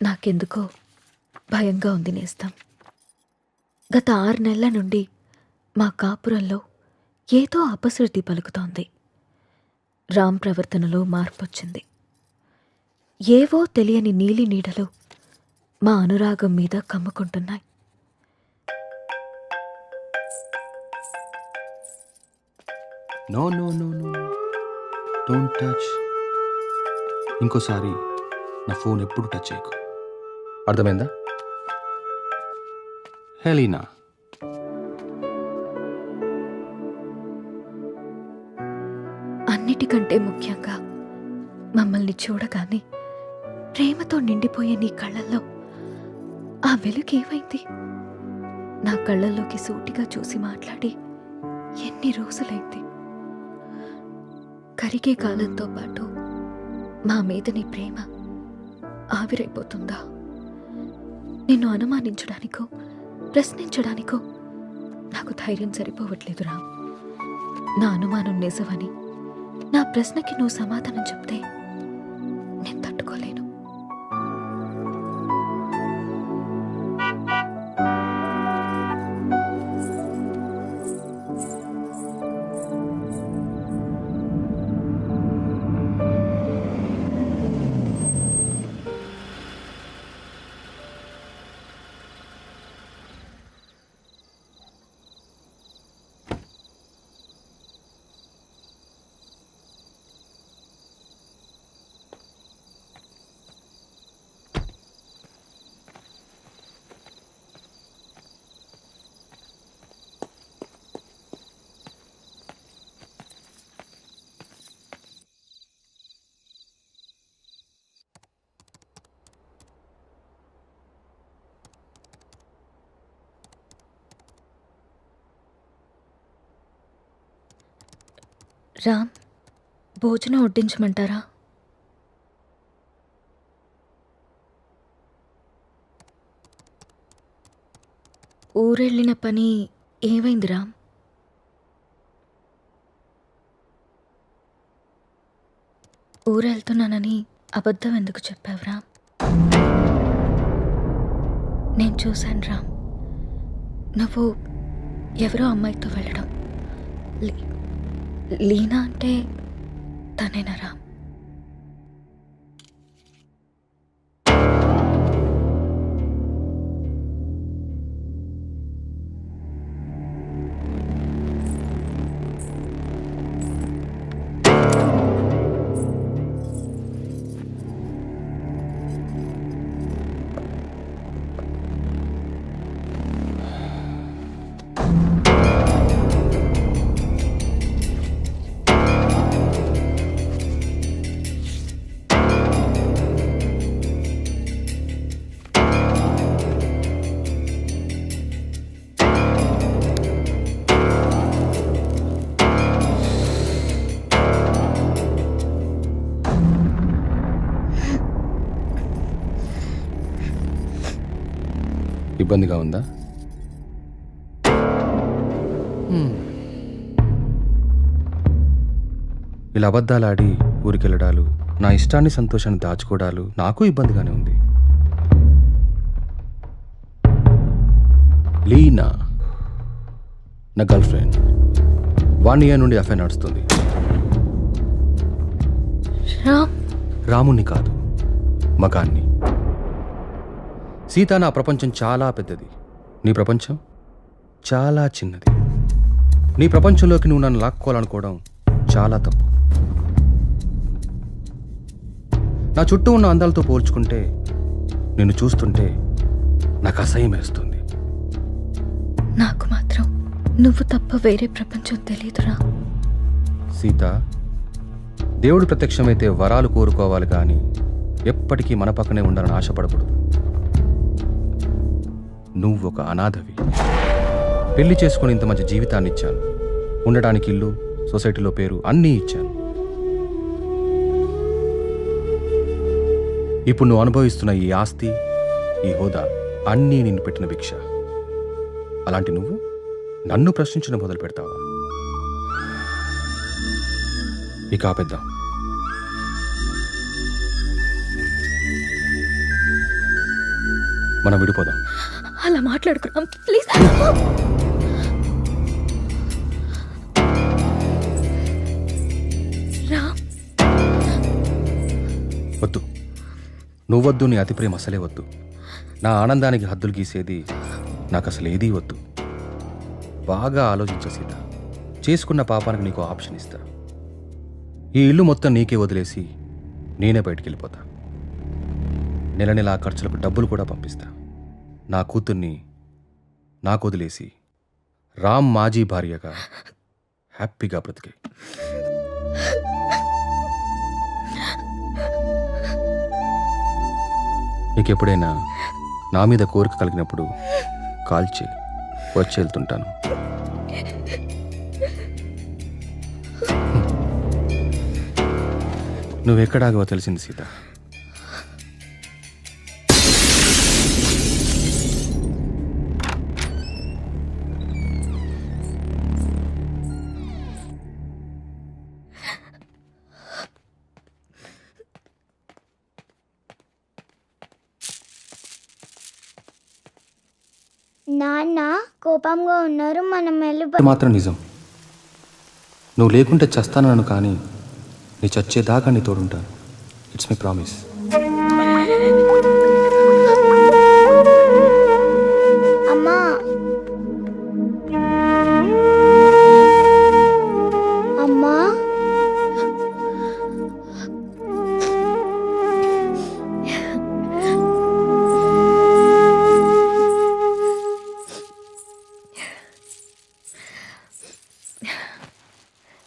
నాకెందుకో భయంగా ఉంది నేస్తం. గత 6 నెలల నుండి మా కాపురంలో ఏదో అపశృతి పలుకుతోంది. రామ్ ప్రవర్తనలో మార్పొచ్చింది. ఏవో తెలియని నీలి నీడలు మా అనురాగం మీద కమ్ముకుంటున్నాయి. No no no no don't touch. ఇంకోసారి నా ఫోన్ ఎప్పుడు టచ్ చేయకు, అర్థమైందా? హెలీనా, అన్నిటికంటే ముఖ్యంగా మమ్మల్ని చూడగానే ప్రేమతో నిండిపోయే నీ కళ్ళల్లో ఆ వెలుగు ఏమైంది? నా కళ్ళల్లోకి సూటిగా చూసి మాట్లాడి ఎన్ని రోజులైంది? కరిగే కాలంతో పాటు మా మీద నీ ప్రేమ ఆవిరైపోతుందా? నిన్ను అనుమానించడానికో ప్రశ్నించడానికో నాకు ధైర్యం సరిపోవట్లేదురా. నా అనుమానం నిజమని, నా ప్రశ్నకి నువ్వు సమాధానం చెప్తే నేను తట్టుకోలేను. రామ్, భోజనం వడ్డించమంటారా? ఊరెళ్ళిన పని ఏమైంది రామ్? ఊరెళ్తున్నానని అబద్ధం ఎందుకు చెప్పావు రామ్? నేను చూశాను రామ్, నువ్వు ఎవరో అమ్మాయితో వెళ్ళడం. లీనా అంటే తనేనా రామ్? ఇబ్బందిగా ఉందా? ఇలా అబద్ధాలాడి ఊరికెళ్ళడాలు, నా ఇష్టాన్ని సంతోషాన్ని దాచుకోవడాలు నాకు ఇబ్బందిగానే ఉంది. లీనా నా గర్ల్ ఫ్రెండ్. 1 year నుండి అఫైర్ నడుస్తుంది. రాముణ్ణి కాదు, మగాన్ని. సీత, నా ప్రపంచం చాలా పెద్దది, నీ ప్రపంచం చాలా చిన్నది. నీ ప్రపంచంలోకి నువ్వు నన్ను లాక్కోవాలనుకోవడం చాలా తప్పు. నా చుట్టూ ఉన్న అందాలతో పోల్చుకుంటే నిన్ను చూస్తుంటే నాకు అసహ్యం వేస్తుంది. నాకు మాత్రం నువ్వు తప్ప వేరే ప్రపంచం తెలియదురా. సీత, దేవుడు ప్రత్యక్షమైతే వరాలు కోరుకోవాలి కానీ ఎప్పటికీ మన పక్కనే ఉండాలని ఆశపడకూడదు. నువ్వు ఒక అనాథవి. పెళ్లి చేసుకుని ఇంత మంచి జీవితాన్ని ఇచ్చాను, ఉండడానికి ఇల్లు, సొసైటీలో పేరు అన్నీ ఇచ్చాను. ఇప్పుడు నువ్వు అనుభవిస్తున్న ఈ ఆస్తి, ఈ హోదా అన్నీ నిన్ను పెట్టిన భిక్ష. అలాంటి నువ్వు నన్ను ప్రశ్నించడం మొదలు పెడతావా? ఇక ఆపేద్దాం. మనం విడిపోదాం. అలా మాట్లాడుకున్నాం ప్లీజ్. రామ్, వద్దు, నువ్వొద్దు, నీ అతి ప్రేమ అసలే వద్దు. నా ఆనందానికి హద్దులు గీసేది నాకు అసలు ఏదీ వద్దు. బాగా ఆలోచించే సీత, చేసుకున్న పాపానికి నీకు ఆప్షన్ ఇస్తా. ఈ ఇల్లు మొత్తం నీకే వదిలేసి నేనే బయటికి వెళ్ళిపోతా. నెల నెల ఆ ఖర్చులకు డబ్బులు కూడా పంపిస్తా. నా కూతుర్ని నాకు వదిలేసి రామ్ మాజీ భార్యగా హ్యాపీగా బ్రతికే. నీకెప్పుడైనా నా మీద కోరిక కలిగినప్పుడు కాల్ చేయి, వచ్చి వెళ్తుంటాను. నువ్వెక్కడాగో తెలిసింది సీత. నాన్న కోపంగా ఉన్నారు, మనం వెళ్ళి ఇది మాత్రం నిజం. నువ్వు లేకుంటే చస్తానను, కానీ నీ చచ్చేదాకా నీ తోడుంటాను. It's my promise. అమ్మా అమ్మా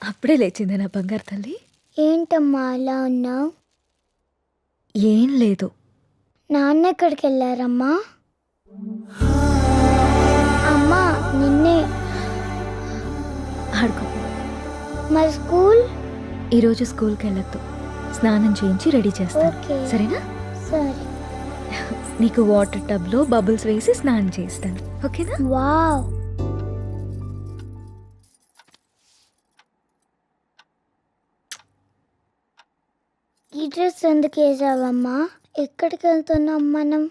అప్పుడే లేచింది నా బంగారు తల్లి. ఏంటమ్మా అలా ఉన్నావు? ఏం లేదు. నాన్న ఎక్కడికి వెళ్ళారమ్మా? అమ్మా నిన్నే. ఆడుకో. మరి స్కూల్? ఈరోజు స్కూల్కి వెళ్ళొద్దు, స్నానం చేయించి రెడీ చేస్తాను. ఓకే. సరేనా? సరే. నీకు వాటర్ టబ్లో బబుల్స్ వేసి స్నానం చేస్తాను, ఓకేనా? వావ్. ఈ డ్రెస్ ఎందుకు వేసావమ్మా? ఎక్కడికి వెళ్తున్నాం మనం?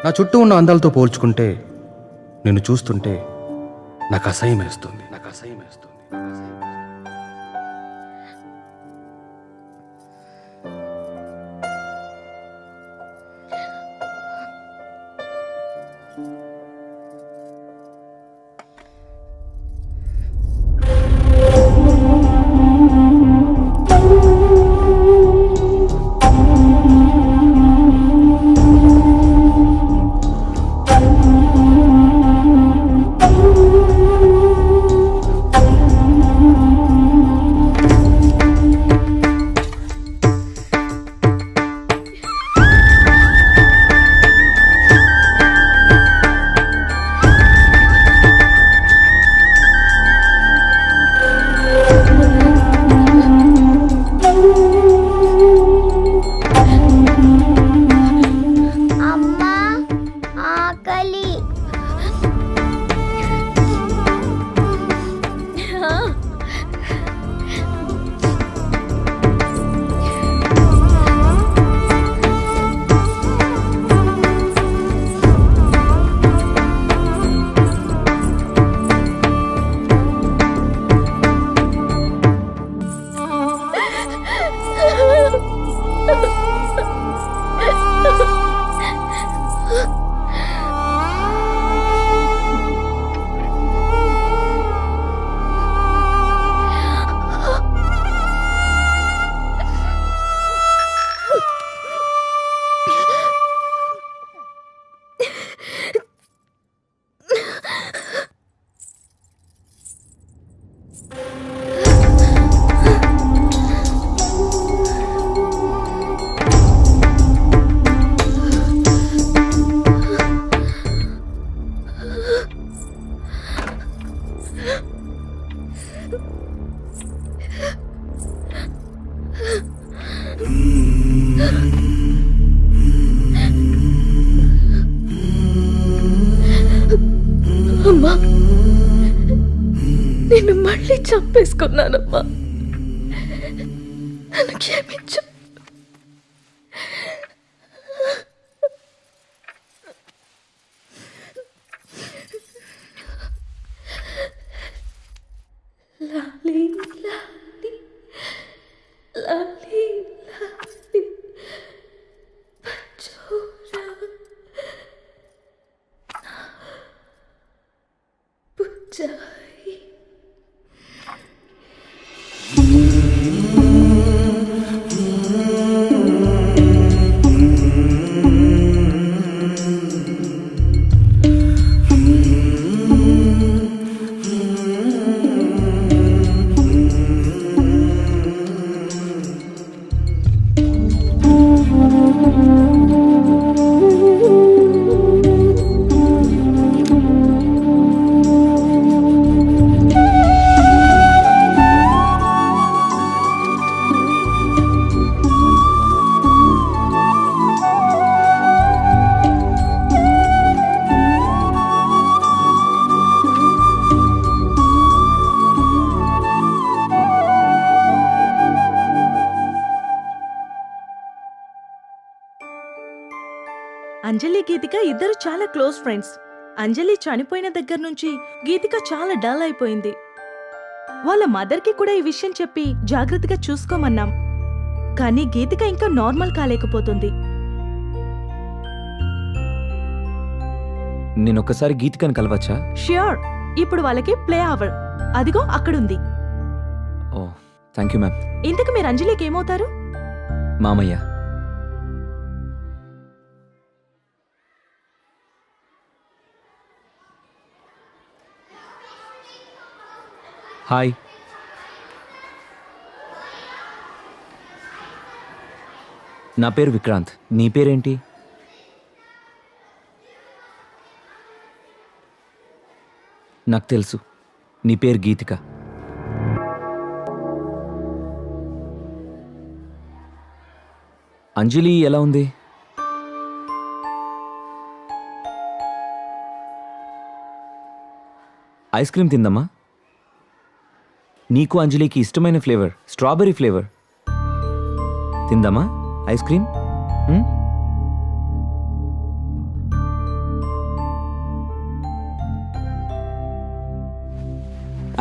నా చుట్టూ ఉన్న అందాలతో పోల్చుకుంటే నిన్ను చూస్తుంటే నాకు అసహ్యం వేస్తుంది. అమ్మా, నిన్ను మళ్ళీ చంపేసుకున్నానమ్మా. నన్ను క్షమించు. లాలీ లాలీ లాలీ లాలీ పచ్చోరా పుచ్చాయి. అంజలి గీతిక ఇద్దరు చాలా క్లోజ్ ఫ్రెండ్స్. అంజలి చనిపోయిన దగ్గర నుంచి గీతిక చాలా డల్ అయిపోయింది. వాళ్ళ మదర్కి కూడా ఈ విషయం చెప్పి జాగ్రత్తగా చూసుకోమన్నాం. కానీ గీతిక ఇంకా నార్మల్ కాలేకపోతుంది. నేనొక్కసారి గీతికని కలవచ్చా? ష్యూర్. ఇప్పుడు వాళ్ళకి ప్లే అవర్. అదిగో అక్కడుంది. ఓ థ్యాంక్ యూ మ్యామ్. ఇంతకు మీరు అంజలికి ఏమవుతారు? మామయ్య. హాయ్. నా పేరు విక్రాంత్. నీ పేరేంటి? నాకు తెలుసు, నీ పేరు గీతిక. అంజలి ఎలా ఉంది? ఐస్ క్రీమ్ తిందమ్మా. నీకు అంజలికి ఇష్టమైన ఫ్లేవర్ స్ట్రాబెర్రీ ఫ్లేవర్. తిందామా ఐస్ క్రీమ్?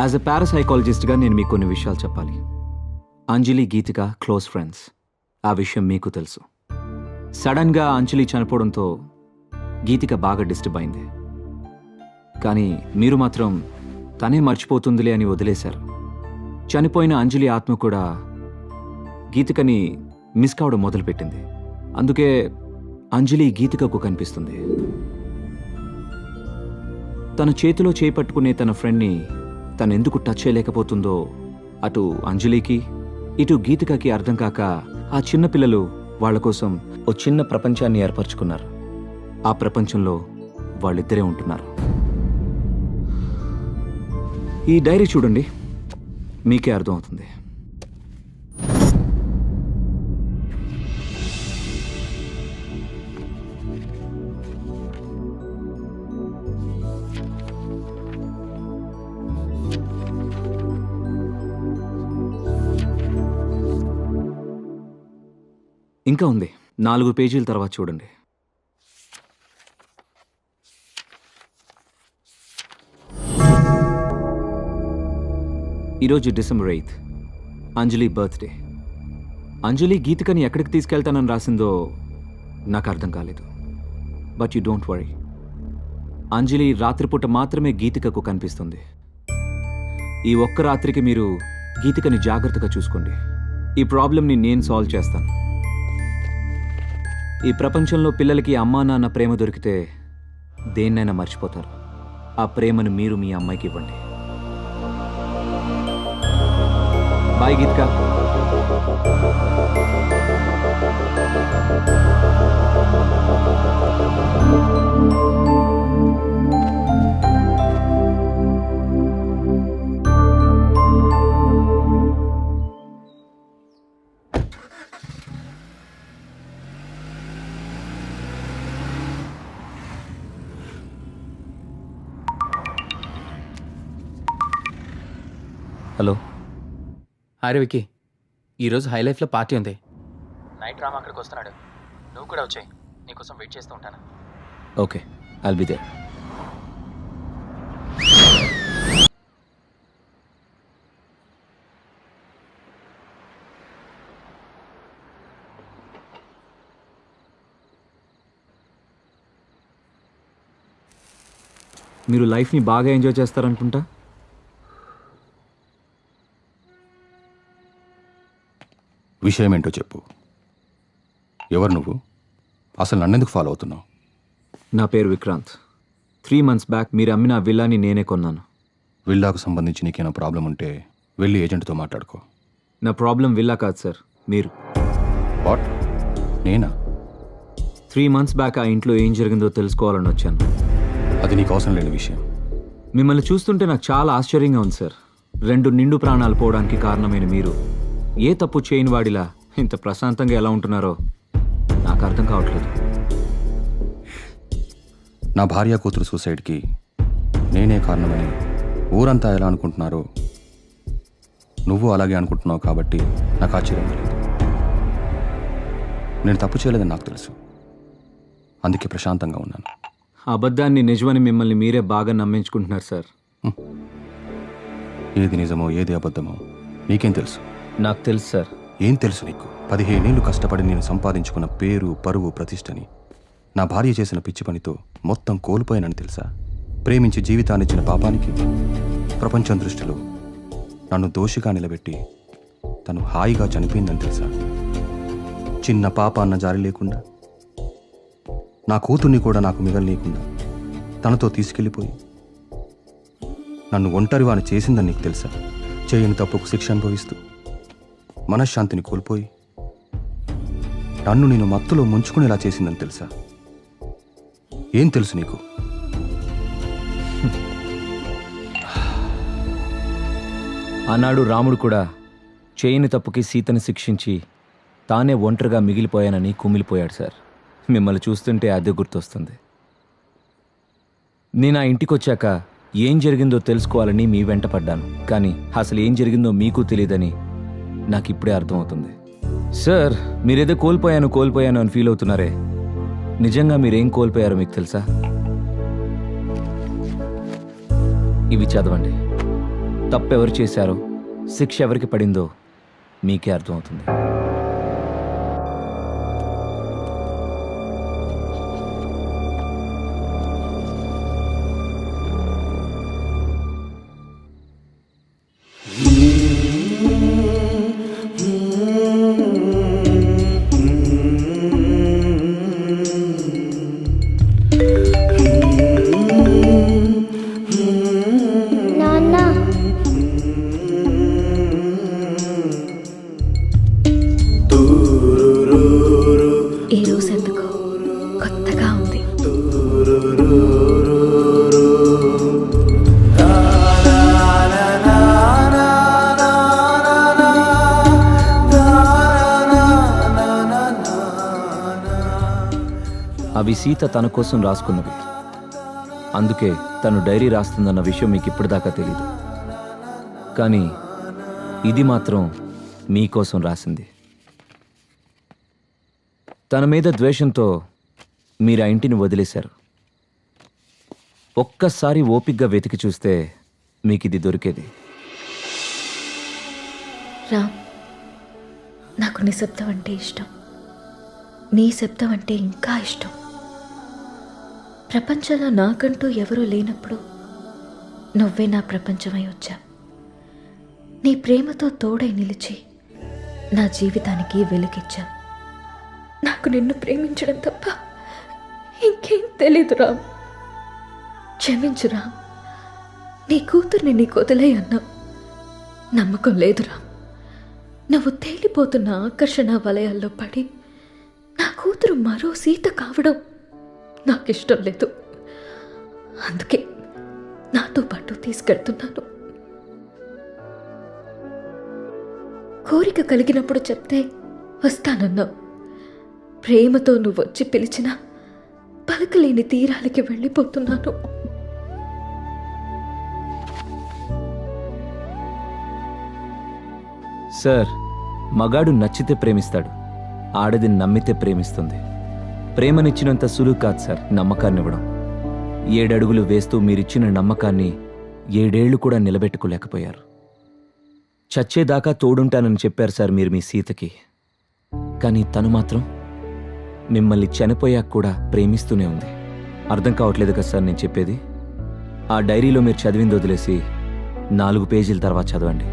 యాజ్ ఎ పారాసైకాలజిస్ట్గా నేను మీకు కొన్ని విషయాలు చెప్పాలి. Anjali Geethika close friends. ఆ విషయం మీకు తెలుసు. సడన్గా అంజలి చనిపోవడంతో గీతిక బాగా డిస్టర్బ్ అయింది. కానీ మీరు మాత్రం తనే మర్చిపోతుందిలే అని వదిలేశారు. చనిపోయిన అంజలి ఆత్మ కూడా గీతికని మిస్ కావడం మొదలుపెట్టింది. అందుకే అంజలి గీతికకు కనిపిస్తుంది. తన చేతిలో చేపట్టుకునే తన ఫ్రెండ్ని తనెందుకు టచ్ చేయలేకపోతుందో అటు అంజలికి ఇటు గీతికకి అర్థం కాక ఆ చిన్న పిల్లలు వాళ్ల కోసం ఓ చిన్న ప్రపంచాన్ని ఏర్పరచుకున్నారు. ఆ ప్రపంచంలో వాళ్ళిద్దరే ఉంటున్నారు. ఈ డైరీ చూడండి, మీకే అర్థమవుతుంది. ఇంకా ఉంది, 4 పేజీల తర్వాత చూడండి. ఈరోజు డిసెంబర్ 8th, అంజలి బర్త్డే. అంజలి గీతికని ఎక్కడికి తీసుకెళ్తానని రాసిందో నాకు అర్థం కాలేదు. బట్ యు డోంట్ వరీ, అంజలి రాత్రిపూట మాత్రమే గీతికకు కనిపిస్తుంది. ఈ ఒక్క రాత్రికి మీరు గీతికని జాగ్రత్తగా చూసుకోండి. ఈ ప్రాబ్లంని నేను సాల్వ్ చేస్తాను. ఈ ప్రపంచంలో పిల్లలకి అమ్మా నాన్న ప్రేమ దొరికితే దేన్నైనా మర్చిపోతారు. ఆ ప్రేమను మీరు మీ అమ్మాయికి ఇవ్వండి. Bye Geetika. Hello. Hi Vicky, ఈరోజు హై లైఫ్లో పార్టీ ఉంది. నైట్ రామ్ అక్కడికి వస్తున్నాడు, నువ్వు కూడా వచ్చాయి, నీకోసం వెయిట్ చేస్తూ ఉంటాను. Okay, I'll be there. మీరు లైఫ్ని బాగా ఎంజాయ్ చేస్తారనుకుంటా. విషయం ఏంటో చెప్పు. ఎవరు నువ్వు? అసలు నన్నెందుకు ఫాలో అవుతున్నావు? నా పేరు విక్రాంత్. 3 months బ్యాక్ మీరు అమ్మిన ఆ విల్లాని నేనే కొన్నాను. విల్లాకు సంబంధించి నీకేమైనా ప్రాబ్లం ఉంటే వెళ్ళి ఏజెంట్తో మాట్లాడుకో. నా ప్రాబ్లం విల్లా కాదు సార్, మీరు. వాట్? నేనా? 3 months బ్యాక్ ఆ ఇంట్లో ఏం జరిగిందో తెలుసుకోవాలని వచ్చాను. అది నీకు అవసరం లేని విషయం. మిమ్మల్ని చూస్తుంటే నాకు చాలా ఆశ్చర్యంగా ఉంది సార్. 2 నిండు ప్రాణాలు పోవడానికి కారణమైన మీరు ఏ తప్పు చేయని వాడిలా ఇంత ప్రశాంతంగా ఎలా ఉంటున్నారో నాకు అర్థం కావట్లేదు. నా భార్య కూతురు సూసైడ్కి నేనే కారణమని ఊరంతా ఎలా అనుకుంటున్నారో నువ్వు అలాగే అనుకుంటున్నావు కాబట్టి నాకు ఆశ్చర్యం లేదు. నేను తప్పు చేయలేదని నాకు తెలుసు, అందుకే ప్రశాంతంగా ఉన్నాను. అబద్ధాన్ని నిజమని మిమ్మల్ని మీరే బాగా నమ్మించుకుంటున్నారు సార్. ఏది నిజమో ఏది అబద్ధమో నీకేం తెలుసు? నాకు తెలుసు సార్. ఏం తెలుసు నీకు? 15 ఏళ్ళు కష్టపడి నేను సంపాదించుకున్న పేరు, పరువు, ప్రతిష్టని నా భార్య చేసిన పిచ్చి పనితో మొత్తం కోల్పోయానని తెలుసా? ప్రేమించి జీవితాన్నిచ్చిన పాపానికి ప్రపంచం దృష్టిలో నన్ను దోషిగా నిలబెట్టి తను హాయిగా చనిపోయిందని తెలుసా? చిన్న పాప అన్న జారి లేకుండా, నా కూతుర్ని కూడా నాకు మిగలనీయకుండా తనతో తీసుకెళ్ళిపోయి నన్ను ఒంటరివాని చేసిందని నీకు తెలుసా? చేయని తప్పుకు శిక్ష అనుభవిస్తూ మనశ్శాంతిని కోల్పోయి నన్ను నేను మత్తులో ముంచుకునేలా చేసిందని తెలుసా? ఏం తెలుసు నీకు? ఆనాడు రాముడు కూడా చేయని తప్పుకి సీతని శిక్షించి తానే ఒంటరిగా మిగిలిపోయానని కుమిలిపోయాడు సార్. మిమ్మల్ని చూస్తుంటే అదే గుర్తొస్తుంది. నేను ఆ ఇంటికి వచ్చాక ఏం జరిగిందో తెలుసుకోవాలని మీ వెంట పడ్డాను, కానీ అసలు ఏం జరిగిందో మీకు తెలియదని నాకు ఇప్పుడే అర్థమవుతుంది. సార్, మీరేదో కోల్పోయాను అని ఫీల్ అవుతున్నారే, నిజంగా మీరేం కోల్పోయారో మీకు తెలుసా? ఇవి చదవండి. తప్పెవరు చేశారో, శిక్ష ఎవరికి పడిందో మీకే అర్థమవుతుంది. నాన్న ఈ రోజు ఎందుకో కొత్తగా ఉంది. అవి సీత తన కోసం రాసుకున్నవి, అందుకే తను డైరీ రాస్తుందన్న విషయం మీకు ఇప్పటిదాకా తెలీదు. కానీ ఇది మాత్రం మీకోసం రాసింది. తన మీద ద్వేషంతో మీరు ఆ ఇంటిని వదిలేశారు. ఒక్కసారి ఓపిగ్గా వెతికి చూస్తే మీకు ఇది దొరికేది. రామ్, నాకు నిశ్శబ్దం అంటే ఇష్టం. నీ శబ్దం అంటే ఇంకా ఇష్టం. ప్రపంచంలో నాకంటూ ఎవరూ లేనప్పుడు నువ్వే నా ప్రపంచమై వచ్చా. నీ ప్రేమతో తోడై నిలిచి నా జీవితానికి వెలుగిచ్చా. నాకు నిన్ను ప్రేమించడం తప్ప ఇంకేం తెలీదు రామ్. క్షమించు రామ్. నీ కూతుర్ని నీకు వదిలే అన్నా నమ్మకం లేదు రామ్. నువ్వు తేలిపోతున్న ఆకర్షణ వలయాల్లో పడి నా కూతురు మరో సీత కావడం నాకు ఇష్టం లేదు. అందుకే నాతో పాటు తీసుకెళ్తున్నాను. కోరిక కలిగినప్పుడు చెప్తే వస్తానన్నావు. ప్రేమతో నువ్వు వచ్చి పిలిచినా పలకలేని తీరాలకి వెళ్ళిపోతున్నాను. సార్, మగాడు నచ్చితే ప్రేమిస్తాడు, ఆడది నమ్మితే ప్రేమిస్తుంది. ప్రేమనిచ్చినంత సులువు కాదు సార్ నమ్మకాన్ని ఇవ్వడం. 7 అడుగులు వేస్తూ మీరిచ్చిన నమ్మకాన్ని 7 ఏళ్లు కూడా నిలబెట్టుకోలేకపోయారు. చచ్చేదాకా తోడుంటానని చెప్పారు సార్ మీరు మీ సీతకి. కానీ తను మాత్రం మిమ్మల్ని చనిపోయాక కూడా ప్రేమిస్తూనే ఉంది. అర్థం కావట్లేదు కదా సార్ నేను చెప్పేది? ఆ డైరీలో మీరు చదివింది వదిలేసి 4 పేజీల తర్వాత చదవండి.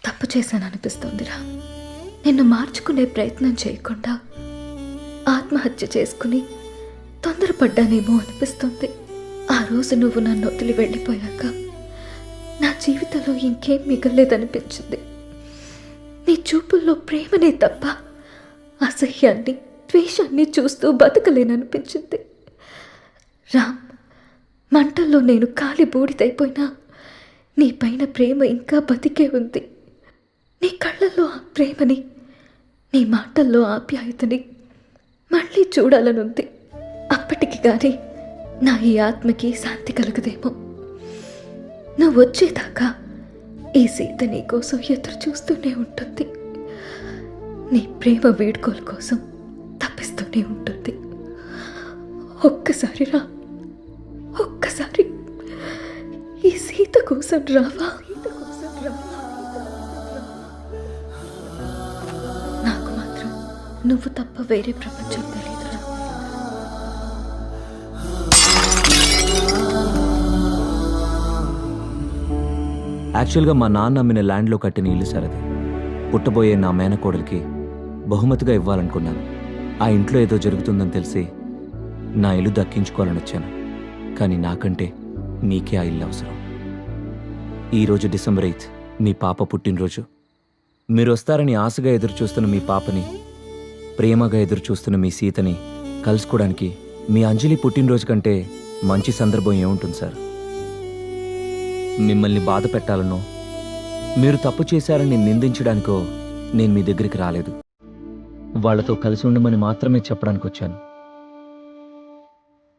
తప్పు చేశాను అనిపిస్తోందిరా. నిన్ను మార్చుకునే ప్రయత్నం చేయకుండా ఆత్మహత్య చేసుకుని తొందరపడ్డానేమో అనిపిస్తుంది. ఆ రోజు నువ్వు నన్ను వదిలి వెళ్ళిపోయాక నా జీవితంలో ఇంకేం మిగలేదనిపించింది. నీ చూపుల్లో ప్రేమనే తప్ప అసహ్యాన్ని, ద్వేషాన్ని చూస్తూ బతకలేననిపించింది. రామ్, మంటల్లో నేను కాలి బూడిదైపోయినా నీ పైన ప్రేమ ఇంకా బతికే ఉంది. నీ కళ్ళల్లో ఆ ప్రేమని, నీ మాటల్లో ఆప్యాయతని మళ్ళీ చూడాలనుంది. అప్పటికి కానీ నా ఈ ఆత్మకి శాంతి కలగదేమో. నువ్వు వచ్చేదాకా ఈ సీత నీ కోసం ఎదురు చూస్తూనే ఉంటుంది. నీ ప్రేమ వీడ్కోలు కోసం తప్పిస్తూనే ఉంటుంది. ఒక్కసారి రా, ఒక్కసారి ఈ సీత కోసం రావా? నాకు మాత్రం నువ్వు తప్ప వేరే ప్రపంచం తెలియదురా. యాక్చువల్గా మా నాన్న అమ్మిన ల్యాండ్లో కట్టిన ఇల్లు సార్ అది. పుట్టబోయే నా మేనకోడలికి బహుమతిగా ఇవ్వాలనుకున్నాను. ఆ ఇంట్లో ఏదో జరుగుతుందని తెలిసి నా ఇల్లు దక్కించుకోవాలని వచ్చాను. కానీ నాకంటే మీకే ఆ ఇల్లు అవసరం. ఈరోజు డిసెంబర్ 8 మీ పాప పుట్టినరోజు. మీరు వస్తారని ఆశగా ఎదురు చూస్తున్న మీ పాపని, ప్రేమగా ఎదురు చూస్తున్న మీ సీతని కలుసుకోవడానికి మీ అంజలి పుట్టినరోజు కంటే మంచి సందర్భం ఏముంటుంది సార్? మిమ్మల్ని బాధ పెట్టాలనో, మీరు తప్పు చేశారని నిందించడానికో నేను మీ దగ్గరికి రాలేదు. వాళ్లతో కలిసి ఉండమని మాత్రమే చెప్పడానికి వచ్చాను.